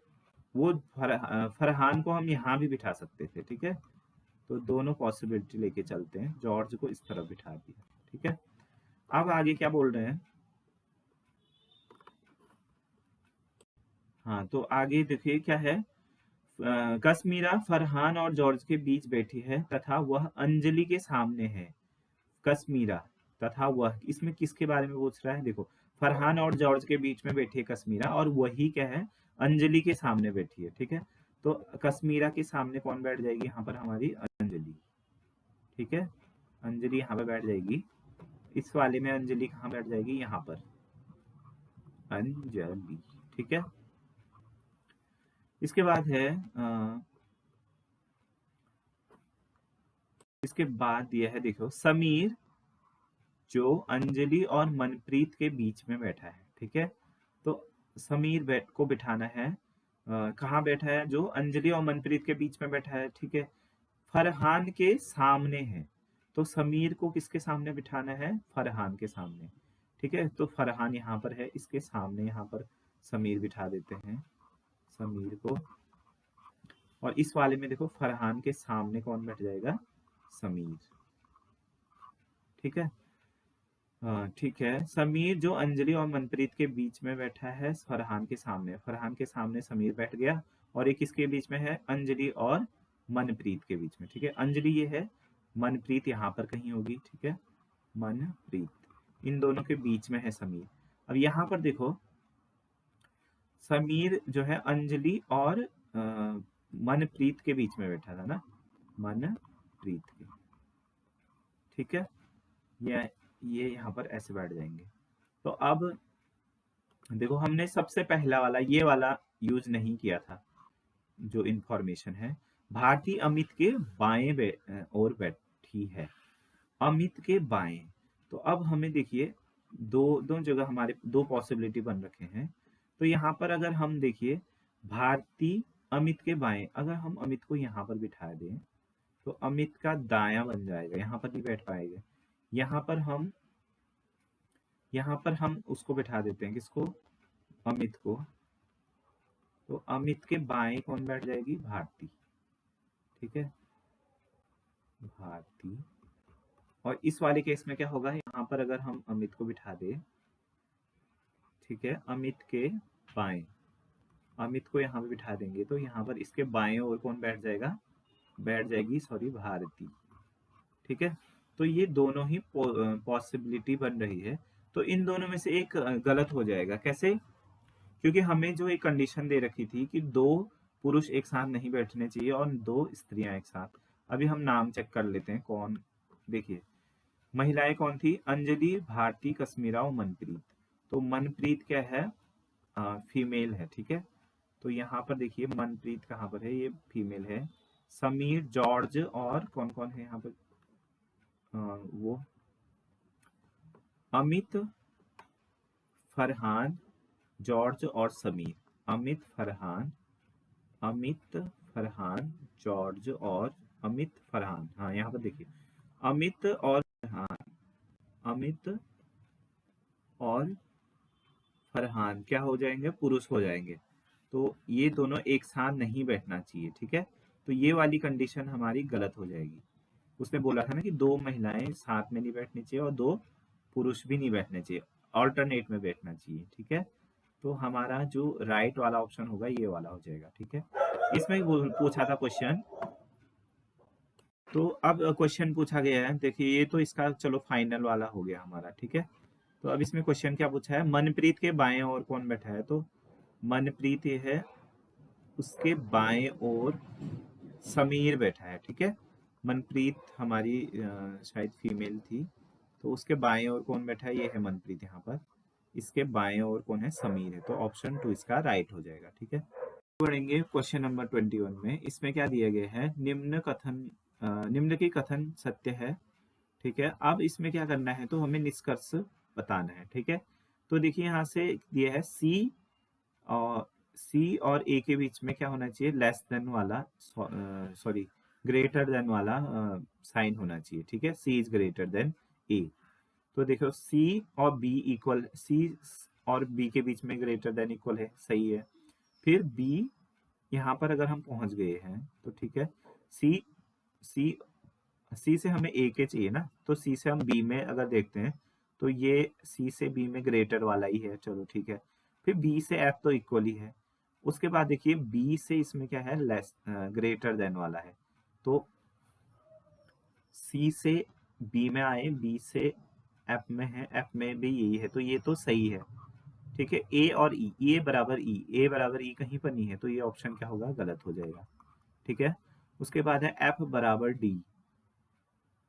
वो फरहान को हम यहाँ भी बिठा सकते थे, ठीक है। तो दोनों पॉसिबिलिटी लेके चलते हैं, जॉर्ज को इस तरफ बिठा दिया, ठीक है। अब आगे क्या बोल रहे हैं, हाँ तो आगे देखिए क्या है, कश्मीरा फरहान और जॉर्ज के बीच बैठी है तथा वह अंजलि के सामने है। कश्मीरा तथा वह, इसमें किसके बारे में पूछ रहा है, देखो फरहान और जॉर्ज के बीच में बैठी है कश्मीरा, और वही क्या है, अंजलि के सामने बैठी है। ठीक है, तो कश्मीरा के सामने कौन बैठ जाएगी यहाँ पर, हमारी अंजलि। ठीक है, अंजलि यहाँ पे बैठ जाएगी। इस वाले में अंजलि कहाँ बैठ जाएगी, यहाँ पर अंजलि। ठीक है, इसके बाद है इसके बाद यह है, देखो समीर जो अंजलि और मनप्रीत के बीच में बैठा है। ठीक है, तो समीर को बिठाना है कहाँ बैठा है, जो अंजलि और मनप्रीत के बीच में बैठा है। ठीक है, फरहान के सामने है, तो समीर को किसके सामने बिठाना है, फरहान के सामने। ठीक है, तो फरहान यहाँ पर है, इसके सामने यहाँ पर समीर बिठा देते हैं, समीर को। और इस वाले में देखो फरहान के सामने कौन बैठ जाएगा, समीर। ठीक है, ठीक है, समीर जो अंजलि और मनप्रीत के बीच में बैठा है, फरहान के सामने, फरहान के सामने समीर बैठ गया। और एक किसके बीच में है, अंजलि और मनप्रीत के बीच में। ठीक है, अंजलि ये है, मनप्रीत यहाँ पर कहीं होगी। ठीक है, मनप्रीत, इन दोनों के बीच में है समीर। अब यहाँ पर देखो समीर जो है अंजलि और मनप्रीत के बीच में बैठा था ना, मनप्रीत के। ठीक है, ये यहाँ पर ऐसे बैठ जाएंगे। तो अब देखो हमने सबसे पहला वाला ये वाला यूज नहीं किया था, जो इंफॉर्मेशन है, भारती अमित के बाएं ओर बैठी है, अमित के बाएं। तो अब हमें देखिए दो दो जगह हमारे दो पॉसिबिलिटी बन रखे हैं। तो यहाँ पर अगर हम देखिए भारती अमित के बाएं, अगर हम अमित को यहाँ पर बिठा दें तो अमित का दायां बन जाएगा, यहाँ पर नहीं बैठ पाएगा। यहाँ पर हम उसको बिठा देते हैं, किसको, अमित को। तो अमित के बाएं कौन बैठ जाएगी, भारती। ठीक है, भारती। और इस वाले केस में क्या होगा, यहाँ पर अगर हम अमित को बिठा दें, ठीक है, अमित के बाएं, अमित को यहाँ पे बिठा देंगे तो यहाँ पर इसके बाएं ओर कौन बैठ जाएगा, बैठ जाएगी सॉरी भारती। ठीक है, तो ये दोनों ही पॉसिबिलिटी बन रही है। तो इन दोनों में से एक गलत हो जाएगा, कैसे, क्योंकि हमें जो एक कंडीशन दे रखी थी कि दो पुरुष एक साथ नहीं बैठने चाहिए और दो स्त्रियां एक साथ। अभी हम नाम चेक कर लेते हैं कौन, देखिए महिलाएं कौन थी, अंजलि, भारती, कश्मीरा और मनप्रीत। तो मनप्रीत क्या है, फीमेल है। ठीक है, तो यहाँ पर देखिए मनप्रीत कहाँ पर है, ये फीमेल है। समीर, जॉर्ज और कौन कौन है यहाँ पर, वो अमित, फरहान, जॉर्ज और समीर। अमित फरहान, अमित फरहान, जॉर्ज और अमित फरहान। हाँ, यहाँ पर देखिए अमित और फरहान, अमित और फरहान क्या हो जाएंगे, पुरुष हो जाएंगे। तो ये दोनों एक साथ नहीं बैठना चाहिए। ठीक है, तो ये वाली कंडीशन हमारी गलत हो जाएगी। उसने बोला था ना कि दो महिलाएं साथ में नहीं बैठनी चाहिए और दो पुरुष भी नहीं बैठने चाहिए, ऑल्टरनेट में बैठना चाहिए। ठीक है, तो हमारा जो राइट वाला ऑप्शन होगा ये वाला हो जाएगा। ठीक है, इसमें पूछा था क्वेश्चन, तो अब क्वेश्चन पूछा गया है, देखिए ये तो इसका चलो फाइनल वाला हो गया हमारा। ठीक है, तो अब इसमें क्वेश्चन क्या पूछा है, मनप्रीत के बाएं ओर कौन बैठा है, तो मनप्रीत ये है, उसके बाएं ओर समीर बैठा है। ठीक है, मनप्रीत हमारी शायद फीमेल थी, तो उसके बाएं ओर कौन बैठा है, ये है मनप्रीत यहाँ पर, इसके बाएं ओर कौन है, समीर है। तो ऑप्शन 2 इसका राइट हो जाएगा। ठीक है, बढ़ेंगे क्वेश्चन नंबर 21 में। इसमें क्या दिया गया है, निम्न की कथन सत्य है। ठीक है, अब इसमें क्या करना है, तो हमें निष्कर्ष बताना है। ठीक है, तो देखिए यहाँ से दिया है सी और ए के बीच में क्या होना चाहिए, लेस देन वाला, सॉरी ग्रेटर देन वाला साइन होना चाहिए। ठीक है, सी इज ग्रेटर देन ए। तो देखो सी और बी इक्वल, सी और बी के बीच में ग्रेटर देन इक्वल है, सही है। फिर बी यहाँ पर अगर हम पहुंच गए हैं तो ठीक है, सी सी सी से हमें ए के चाहिए ना, तो सी से हम बी में अगर देखते हैं तो ये सी से बी में ग्रेटर वाला ही है, चलो ठीक है। फिर बी से एफ तो इक्वल ही है। उसके बाद देखिए बी से इसमें क्या है, लेस ग्रेटर देन वाला है। तो सी से बी में आए, बी से एफ में है, एफ में भी यही है, तो ये तो सही है। ठीक है, ए और ई, ए बराबर ई, ए बराबर ई कहीं पर नहीं है, तो ये ऑप्शन क्या होगा, गलत हो जाएगा। ठीक है, उसके बाद है एफ बराबर डी,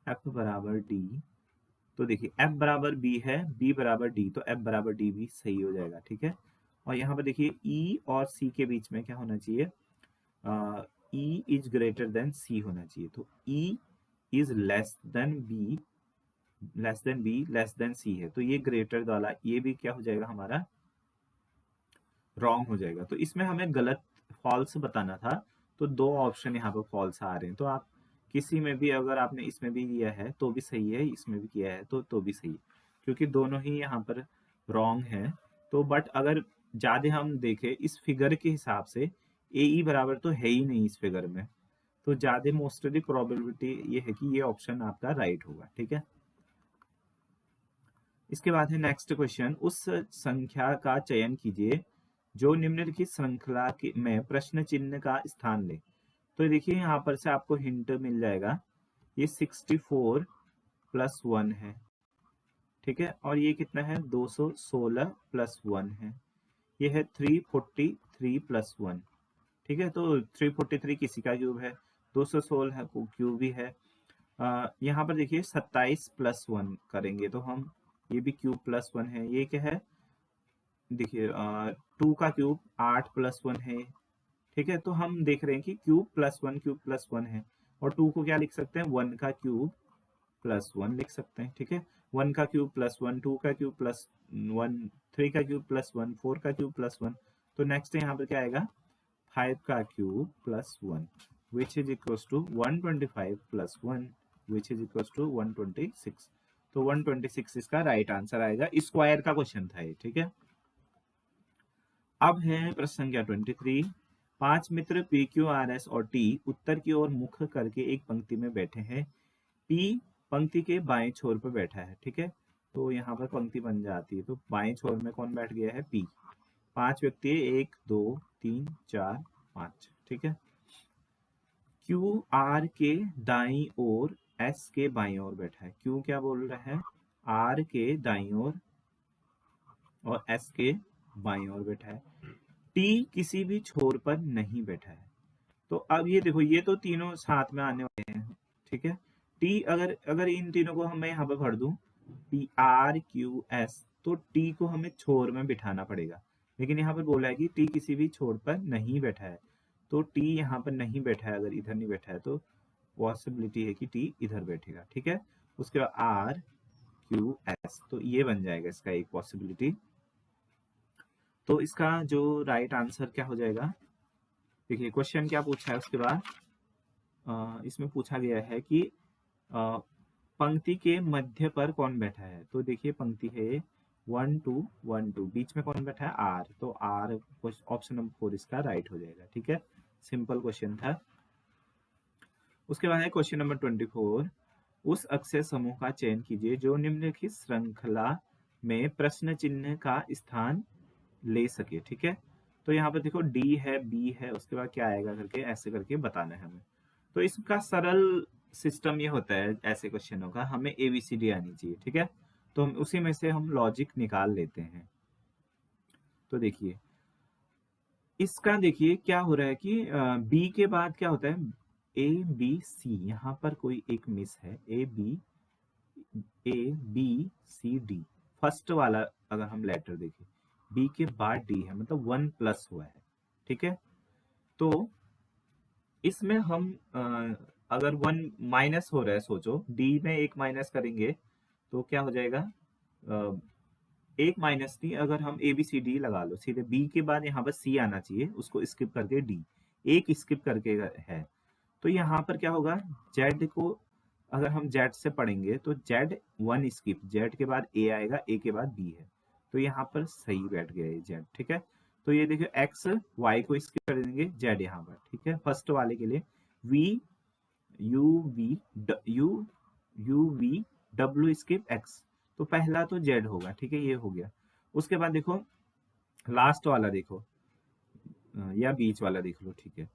एफ बराबर डी, तो देखिए एफ बराबर बी है, बी बराबर डी, तो एफ बराबर डी भी सही हो जाएगा। ठीक है, और यहाँ पर देखिए ई और सी के बीच में क्या होना चाहिए, E is greater than C होना चाहिए, तो E is less than B, less than B less than C है, तो ये ग्रेटर वाला ये भी क्या हो जाएगा हमारा, रॉन्ग हो जाएगा। तो इसमें हमें गलत फॉल्स बताना था, तो दो ऑप्शन यहाँ पर फॉल्स आ रहे हैं, तो आप किसी में भी अगर आपने इसमें भी किया है तो भी सही है, इसमें भी किया है तो भी सही है, क्योंकि दोनों ही यहाँ पर रॉन्ग है। तो बट अगर ज्यादा हम देखें इस फिगर के हिसाब से ए ई बराबर तो है ही नहीं इस फिगर में, तो ज्यादा मोस्टली प्रोबेबिलिटी ये है कि ये ऑप्शन आपका राइट होगा। ठीक है, इसके बाद है नेक्स्ट क्वेश्चन, उस संख्या का चयन कीजिए जो निम्नलिखित श्रृंखला में प्रश्न चिन्ह का स्थान ले। तो देखिए यहाँ पर से आपको हिंट मिल जाएगा, ये 64 प्लस 1 है। ठीक है, और ये कितना है, 216 प्लस 1 है, ये है 343 प्लस 1। ठीक है, तो 343 किसी का क्यूब है, 216 क्यूब भी है। यहाँ पर देखिए 27 प्लस 1 करेंगे तो हम, ये भी क्यूब प्लस 1 है, ये क्या है, देखिए 2 का क्यूब 8 प्लस 1 है। ठीक है, तो हम देख रहे हैं कि क्यूब प्लस 1 है, और 2 को क्या लिख सकते हैं, 1 का क्यूब प्लस 1 लिख सकते हैं। ठीक है, 1 का क्यूब प्लस 1, 2 का क्यूब प्लस 1, 3 का क्यूब प्लस 1, 4 का क्यूब प्लस 1, तो नेक्स्ट यहाँ पर क्या आएगा, 5 का cube plus 1 which is equals to 125 plus 1 which is equals to 126, तो 126 इसका राइट आंसर आएगा। स्क्वायर का क्वेश्चन था ये। ठीक है, अब है प्रश्न संख्या 23, 5 मित्र पी क्यू आर एस और टी उत्तर की ओर मुख करके एक पंक्ति में बैठे हैं, पी पंक्ति के बाएं छोर पर बैठा है। ठीक है, तो यहाँ पर पंक्ति बन जाती है, तो बाएं छोर में कौन बैठ गया है, पी। 5 व्यक्ति, 1 2 3 4 5। ठीक है, क्यू आर के दाईं ओर एस के बाईं ओर बैठा है, क्यू क्या बोल रहा है, आर के दाईं ओर और एस के बाईं ओर बैठा है, टी किसी भी छोर पर नहीं बैठा है। तो अब ये देखो, ये तो तीनों साथ में आने वाले हैं। ठीक है, टी अगर अगर इन तीनों को मैं यहाँ पर भर दूं, पी आर क्यू एस, तो टी को हमें छोर में बिठाना पड़ेगा, लेकिन यहाँ पर बोला है कि टी किसी भी छोर पर नहीं बैठा है, तो टी यहाँ पर नहीं बैठा है, अगर इधर नहीं बैठा है तो पॉसिबिलिटी है कि टी इधर बैठेगा। ठीक है, उसके बाद आर क्यू एस, तो ये बन जाएगा इसका एक पॉसिबिलिटी। तो इसका जो राइट आंसर क्या हो जाएगा, देखिए क्वेश्चन क्या पूछा है उसके बाद, इसमें पूछा गया है कि पंक्ति के मध्य पर कौन बैठा है, तो देखिए पंक्ति है 1 2 1 2, बीच में कौन बैठा है, आर, तो आर ऑप्शन नंबर 4 इसका राइट हो जाएगा। ठीक है, सिंपल क्वेश्चन था। उसके बाद है क्वेश्चन नंबर 24, उस अक्षर समूह का चयन कीजिए जो निम्नलिखित श्रृंखला में प्रश्न चिन्ह का स्थान ले सके। ठीक है, तो यहाँ पर देखो डी है, बी है, उसके बाद क्या आएगा करके ऐसे करके बताना है हमें। तो इसका सरल सिस्टम ये होता है ऐसे क्वेश्चनों का, हमें ABCD आनी चाहिए। ठीक है, तो हम उसी में से हम लॉजिक निकाल लेते हैं। तो देखिए इसका, देखिए क्या हो रहा है कि बी के बाद क्या होता है, ABC, यहाँ पर कोई एक मिस है, ABCD, फर्स्ट वाला अगर हम लेटर देखें, बी के बाद डी है, मतलब 1 प्लस हुआ है। ठीक है, तो इसमें हम अगर 1 माइनस हो रहा है, सोचो डी में 1 माइनस करेंगे तो क्या हो जाएगा, 1 माइनस नहीं, अगर हम ABCD लगा लो सीधे, बी के बाद यहाँ पर सी आना चाहिए, उसको स्किप करके डी, एक स्किप करके है, तो यहाँ पर क्या होगा, जेड को अगर हम जेड से पढ़ेंगे तो जेड 1 स्किप, जेड के बाद ए आएगा, ए के बाद बी है, तो यहाँ पर सही बैठ गया ये जेड। ठीक है, तो ये देखिए एक्स वाई को स्किप कर देंगे, जेड यहाँ पर। ठीक है, फर्स्ट वाले के लिए V U V W skip X, तो पहला तो जेड होगा। ठीक है, ये हो गया। उसके बाद देखो लास्ट वाला देखो, या बीच वाला देख लो। ठीक है,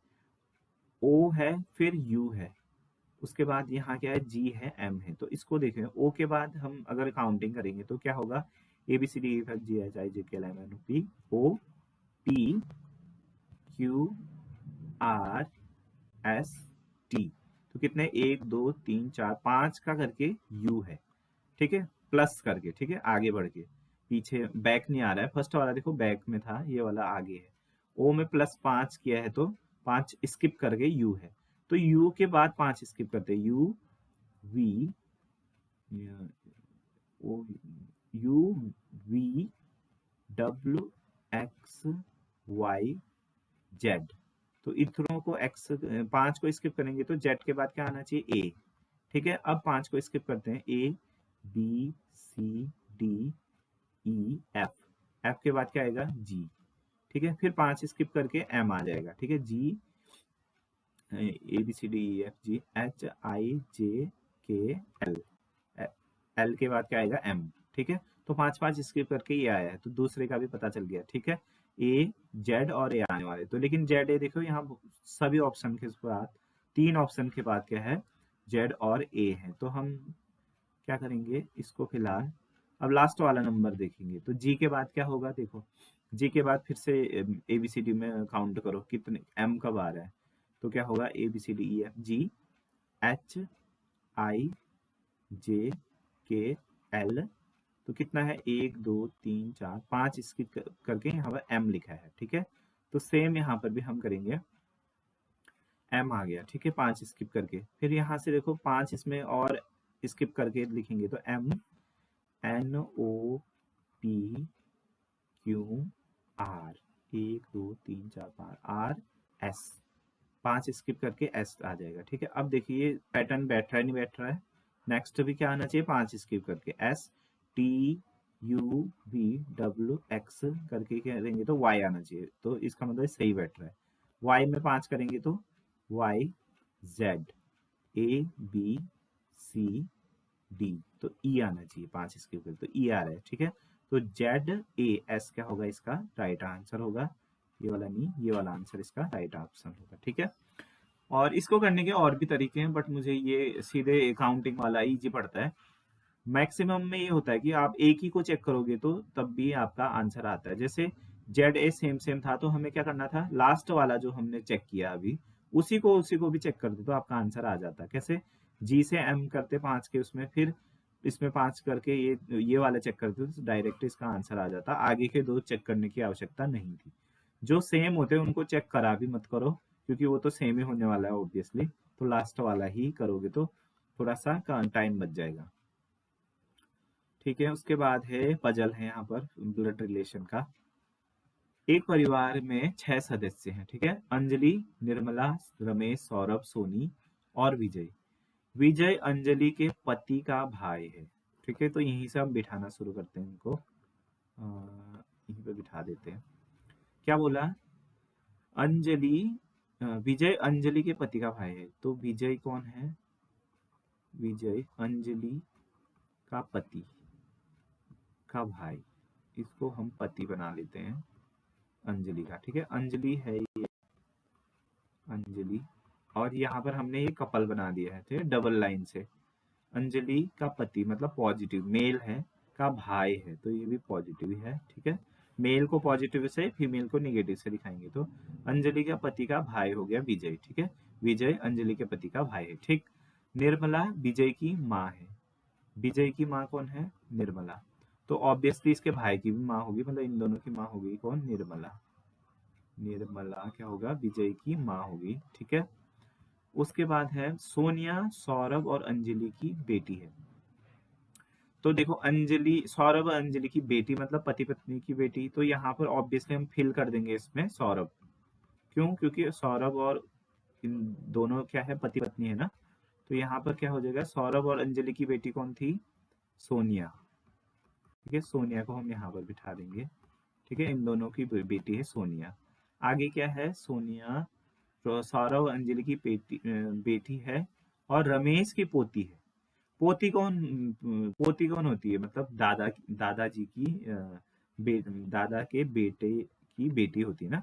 ओ है फिर यू है, उसके बाद यहाँ क्या है, जी है, एम है। तो इसको देखें, ओ के बाद हम अगर काउंटिंग करेंगे तो क्या होगा, A B C D F G H I J K L M N O P O P Q R S T. तो कितने, 1 2 3 4 5 का करके यू है, ठीक है, प्लस करके, ठीक है, आगे बढ़ के, पीछे बैक नहीं आ रहा है, फर्स्ट वाला देखो बैक में था, ये वाला आगे है। ओ में +5 किया है तो 5 स्किप करके यू है, तो यू के बाद 5 स्किप करते हैं, U V O U V W X Y Z. तो इतनों को एक्स 5 को स्किप करेंगे तो जेड के बाद क्या आना चाहिए, ए, ठीक है। अब 5 को स्किप करते हैं, A B C D E F, F के बाद क्या आएगा, जी, ठीक है। फिर 5 स्किप करके एम आ जाएगा, ठीक है, जी A B C D E F G H I J K L, L के बाद क्या आएगा, एम, ठीक है। तो 5 स्किप करके ये आया है, तो दूसरे का भी पता चल गया, ठीक है। ए जेड और ए आने वाले, तो लेकिन जेड ए देखो यहाँ सभी ऑप्शन के बाद, 3 ऑप्शन के बाद क्या है, जेड और ए है। तो हम क्या करेंगे इसको फिलहाल, अब लास्ट वाला नंबर देखेंगे। तो जी के बाद क्या होगा, देखो जी के बाद फिर से ए बी सी डी में काउंट करो कितने, एम कब आ रहा है, तो क्या होगा, A B C D E F G H I J K L. तो कितना है, 1 2 3 4 5 स्किप करके यहाँ पर एम लिखा है, ठीक है। तो सेम यहाँ पर भी हम करेंगे, एम आ गया, ठीक है, 5 स्किप करके। फिर यहाँ से देखो 5 इसमें और स्किप करके लिखेंगे, तो M N O P Q R, 1 2 3 4 5 R S, 5 skip करके एस आ जाएगा, ठीक है। अब देखिए पैटर्न बैठ रहा है नहीं बैठ रहा है, नेक्स्ट भी क्या आना चाहिए, 5 स्किप करके S T U V W x करके करेंगे तो वाई आना चाहिए, तो इसका मतलब सही बैठ रहा है। वाई में 5 करेंगे तो Y Z A B C D, तो ई आना चाहिए, 5 स्किप करके तो ई आ रहा है, ठीक है। तो जेड ए एस क्या होगा, इसका राइट आंसर होगा, ये वाला नहीं, ये वाला आंसर इसका राइट ऑप्शन होगा, ठीक है। और इसको करने के और भी तरीके हैं, बट मुझे ये सीधे काउंटिंग वाला इजी पड़ता है। मैक्सिमम में ये होता है कि आप एक ही को चेक करोगे तो तब भी आपका आंसर आता है। जैसे जेड ए सेम सेम था तो हमें क्या करना था, लास्ट वाला जो हमने चेक किया अभी उसी को भी चेक कर दो तो आपका आंसर आ जाता। कैसे, जी से एम करते 5 के उसमें, फिर इसमें 5 करके ये वाला चेक करते तो डायरेक्ट इसका आंसर आ जाता, आगे के 2 चेक करने की आवश्यकता नहीं थी। जो सेम होते हैं उनको चेक करा भी मत करो, क्योंकि वो तो सेम ही होने वाला है ऑब्वियसली, तो लास्ट वाला ही करोगे तो थोड़ा सा टाइम बच जाएगा, ठीक है। उसके बाद है पजल है यहाँ पर ब्लड रिलेशन का। एक परिवार में 6 सदस्य हैं, ठीक है, अंजलि, निर्मला, रमेश, सौरभ, सोनी और विजय। विजय अंजलि के पति का भाई है, ठीक है। तो यहीं से हम बिठाना शुरू करते हैं इनको, यहीं पे बिठा देते हैं। क्या बोला, अंजलि विजय अंजलि के पति का भाई है, तो विजय कौन है, विजय अंजलि का पति का भाई, इसको हम पति बना लेते हैं अंजलि का, ठीक है। अंजलि है ये, अंजलि, और यहाँ पर हमने ये कपल बना दिया है, ठीक है, डबल लाइन से। अंजलि का पति मतलब पॉजिटिव मेल है, का भाई है, तो ये भी पॉजिटिव है, ठीक है। मेल को पॉजिटिव से, फीमेल को निगेटिव से दिखाएंगे, तो अंजलि का पति का भाई हो गया विजय, ठीक है। विजय अंजलि के पति का भाई है, ठीक। निर्मला विजय की माँ है, विजय की माँ कौन है, निर्मला, तो ऑब्वियसली इसके भाई की भी माँ होगी, मतलब इन दोनों की माँ होगी कौन, निर्मला। निर्मला क्या होगा, विजय की माँ होगी, ठीक है। उसके बाद है सोनिया सौरभ और अंजलि की बेटी है। तो देखो अंजलि, सौरभ और अंजलि की बेटी मतलब पति पत्नी की बेटी, तो यहाँ पर ऑब्वियसली हम फिल कर देंगे इसमें सौरभ, क्यों, क्योंकि सौरभ और इन दोनों क्या है, पति पत्नी है ना। तो यहाँ पर क्या हो जाएगा, सौरभ और अंजलि की बेटी कौन थी, सोनिया, ठीक है। सोनिया को हम यहाँ पर बिठा देंगे, ठीक है, इन दोनों की बेटी है सोनिया। आगे क्या है, सोनिया, तो सौरभ अंजलि की बेटी है और रमेश की पोती है। पोती कौन होती है, मतलब दादाजी की दादा के बेटे की बेटी होती है ना।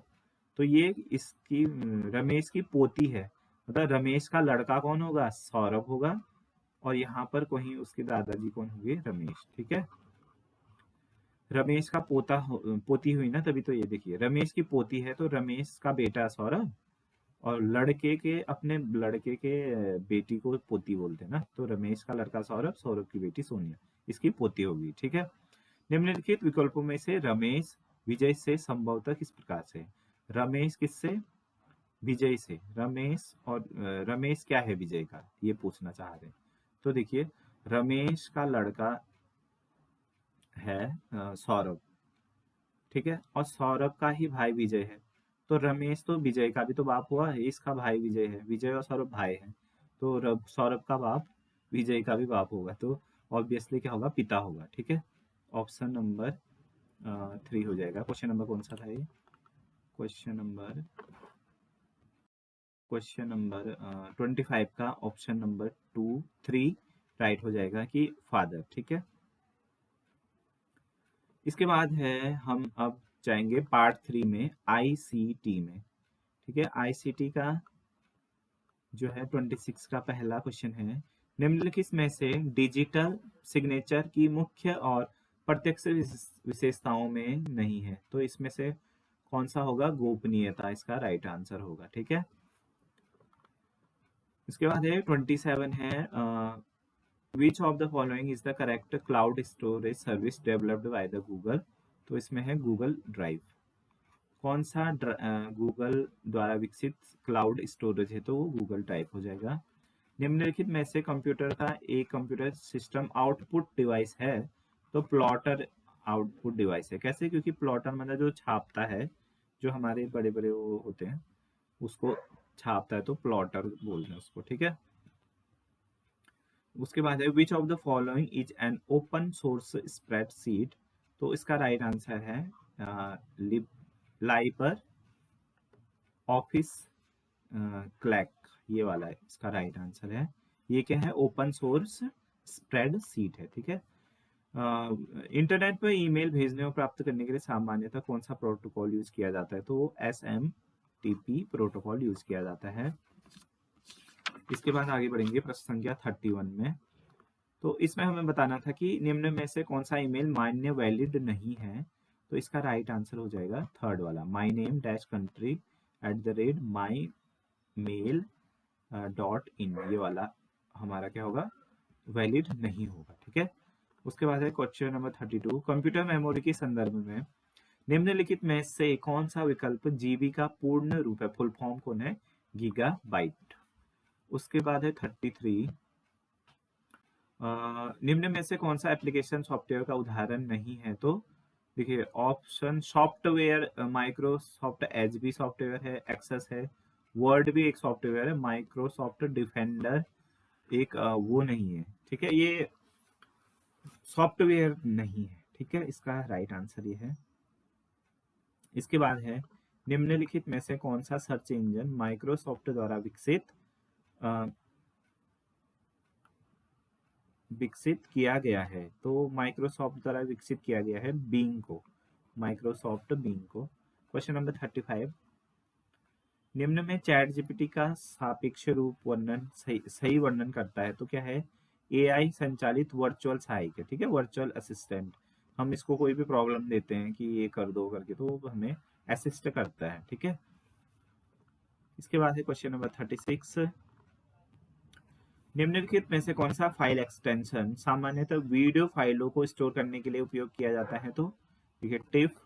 तो ये इसकी रमेश की पोती है, मतलब रमेश का लड़का कौन होगा, सौरभ होगा, और यहाँ पर कोई उसके दादाजी कौन होंगे, रमेश। ठीक है, रमेश का पोती हुई ना, तभी तो ये देखिए रमेश की पोती है तो रमेश का बेटा सौरभ, और लड़के के अपने लड़के के बेटी को पोती बोलते हैं ना, तो रमेश का लड़का सौरभ, सौरभ की बेटी सोनिया, इसकी पोती होगी। ठीक है, निम्नलिखित विकल्पों में से रमेश विजय से संभवतः किस प्रकार से, रमेश किससे, विजय से, रमेश, और रमेश क्या है विजय का, ये पूछना चाह रहे हैं। तो देखिए रमेश का लड़का है सौरभ, ठीक है, और सौरभ का ही भाई विजय है, तो रमेश तो विजय का भी तो बाप हुआ, इसका भाई विजय है, विजय और सौरभ भाई हैं, तो सौरभ का बाप विजय का भी बाप होगा, तो ऑब्वियसली क्या होगा, पिता होगा। ठीक है, ऑप्शन नंबर 3 हो जाएगा। क्वेश्चन नंबर कौन सा था ये, क्वेश्चन नंबर 25 का ऑप्शन नंबर 2 3 राइट हो जाएगा कि फादर। ठीक है, इसके बाद है हम अब जाएंगे पार्ट 3 में, आईसीटी में। ठीक है, आईसीटी का जो है 26 का पहला क्वेश्चन है, निम्नलिखित में से डिजिटल सिग्नेचर की मुख्य और प्रत्यक्ष विशेषताओं में नहीं है, तो इसमें से कौन सा होगा, गोपनीयता इसका राइट आंसर होगा। ठीक है, इसके बाद है 27 है, which of the following is the correct cloud storage service developed by the Google, तो इसमें है गूगल ड्राइव। कौन सा गूगल द्वारा विकसित क्लाउड स्टोरेज है, तो वो गूगल ड्राइव हो जाएगा। निम्नलिखित में से कंप्यूटर का एक कंप्यूटर सिस्टम आउटपुट डिवाइस है, तो प्लॉटर आउटपुट डिवाइस है। कैसे, क्योंकि प्लॉटर मतलब जो छापता है, जो हमारे बड़े बड़े वो होते हैं उसको छापता है, तो प्लॉटर बोलते हैं उसको। ठीक है, उसके बाद है which of the following is an open source spreadsheet, तो इसका राइट आंसर है लाइबर ऑफिस क्लैक, ये वाला है इसका राइट आंसर है। ये क्या है, ओपन सोर्स स्प्रेड सीट है। ठीक है, इंटरनेट पर ईमेल भेजने और प्राप्त करने के लिए सामान्यतः कौन सा प्रोटोकॉल यूज किया जाता है, तो SMTP प्रोटोकॉल यूज किया जाता है। इसके बाद आगे बढ़ेंगे प्रश्न संख्या 31 में, तो इसमें हमें बताना था कि निम्न में से कौन सा ईमेल मान्य वैलिड नहीं है, तो इसका राइट आंसर हो जाएगा थर्ड वाला, my name dash country @my mail .in, ये वाला हमारा क्या होगा, वैलिड नहीं होगा। ठीक है, उसके बाद है क्वेश्चन नंबर 32, कंप्यूटर मेमोरी के संदर्भ में निम्नलिखित में से कौन सा विकल्प जीबी का पूर्ण रूप है, फुल फॉर्म कौन है, गीगाबाइट। उसके बाद है 33, निम्न में से कौन सा एप्लीकेशन सॉफ्टवेयर का उदाहरण नहीं है, तो देखिए ऑप्शन सॉफ्टवेयर माइक्रोसॉफ्ट एज भी सॉफ्टवेयर है, एक्सेस है, वर्ड भी एक सॉफ्टवेयर है, माइक्रोसॉफ्ट डिफेंडर एक वो नहीं है। ठीक है, ये सॉफ्टवेयर नहीं है। ठीक है, इसका राइट आंसर ये है। इसके बाद है निम्नलिखित में से कौन सा सर्च इंजन माइक्रोसॉफ्ट द्वारा विकसित किया गया है, तो माइक्रोसॉफ्ट द्वारा विकसित किया गया है बिंग को, माइक्रोसॉफ्ट बिंग को। क्वेश्चन नंबर 35, निम्न में चैट जीपीटी का सापेक्ष रूप वर्णन सही वर्णन करता है, तो क्या है, AI संचालित वर्चुअल सहायक है। ठीक है, वर्चुअल असिस्टेंट, हम इसको कोई भी प्रॉब्लम देते हैं कि ये कर दो करके, तो वो हमें असिस्ट करता है। ठीक है, इसके बाद है क्वेश्चन नंबर 36, निम्नलिखित में से कौन सा फाइल एक्सटेंशन सामान्यतः वीडियो फाइलों को स्टोर करने के लिए उपयोग किया जाता है, तो देखिए टिफ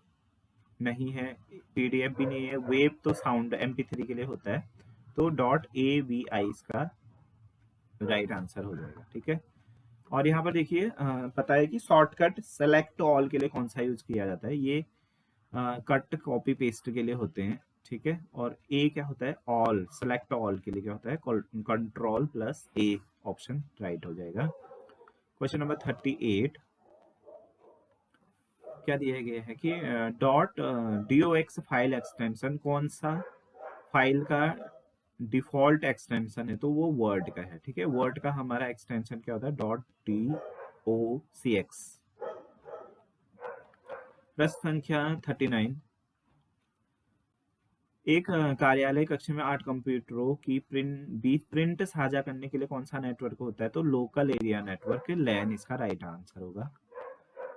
नहीं है, PDF भी नहीं है, वेब तो साउंड MP3 के लिए होता है, तो .avi इसका राइट आंसर हो जाएगा। ठीक है, और यहाँ पर देखिए पता है कि शॉर्टकट सेलेक्ट ऑल के लिए कौन सा यूज किया जाता है, ये कट कॉपी पेस्ट के लिए होते हैं। ठीक है, और A क्या होता है, ऑल, सेलेक्ट ऑल के लिए क्या होता है, Ctrl+A, ऑप्शन राइट हो जाएगा। क्वेश्चन नंबर 38, क्या दिया गया है कि .dox फाइल एक्सटेंशन कौन सा फाइल का डिफॉल्ट एक्सटेंशन है, तो वो वर्ड का है। ठीक है, वर्ड का हमारा एक्सटेंशन क्या होता है, .docx। प्रश्न संख्या 39, एक कार्यालय कक्ष में 8 कंप्यूटरों की प्रिंट साझा करने के लिए कौन सा नेटवर्क होता है? तो लोकल एरिया नेटवर्क, लैन इसका राइट आंसर होगा।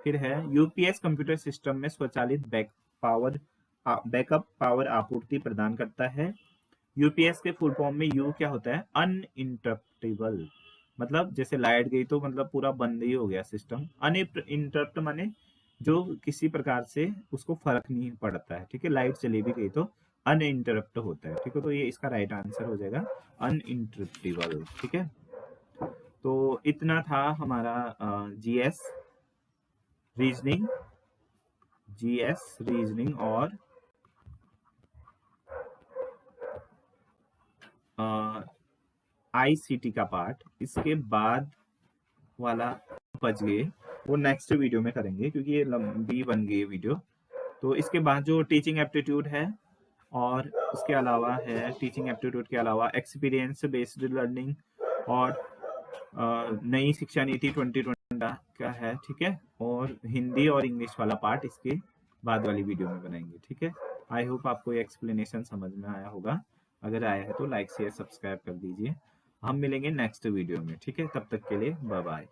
फिर है यूपीएस कंप्यूटर सिस्टम में स्वचालित बैकअप पावर आपूर्ति प्रदान करता है। यूपीएस के फुल फॉर्म में यू क्या होता है? अनइंटरप्टेबल, मतलब जैसे लाइट गई तो मतलब पूरा बंद ही हो गया सिस्टम। अनइंटरप्ट माने जो किसी प्रकार से उसको फर्क नहीं पड़ता है, ठीक है। लाइट चली भी गई तो अनइंटरप्ट होता है, ठीक है। तो ये इसका राइट आंसर हो जाएगा अनइंटरप्टेबल, ठीक है। तो इतना था हमारा जीएस रीजनिंग और आईसीटी का पार्ट। इसके बाद वाला बच गए वो नेक्स्ट वीडियो में करेंगे, क्योंकि ये लंबी बन गई वीडियो। तो इसके बाद जो टीचिंग एप्टीट्यूड है और उसके अलावा है, टीचिंग एप्टीट्यूड के अलावा एक्सपीरियंस बेस्ड लर्निंग और नई शिक्षा नीति 2020 का है, ठीक है। और हिंदी और इंग्लिश वाला पार्ट इसके बाद वाली वीडियो में बनाएंगे, ठीक है। आई होप आपको ये एक्सप्लेनेशन समझ में आया होगा। अगर आया है तो लाइक शेयर सब्सक्राइब कर दीजिए। हम मिलेंगे नेक्स्ट वीडियो में, ठीक है। तब तक के लिए बाय बाय।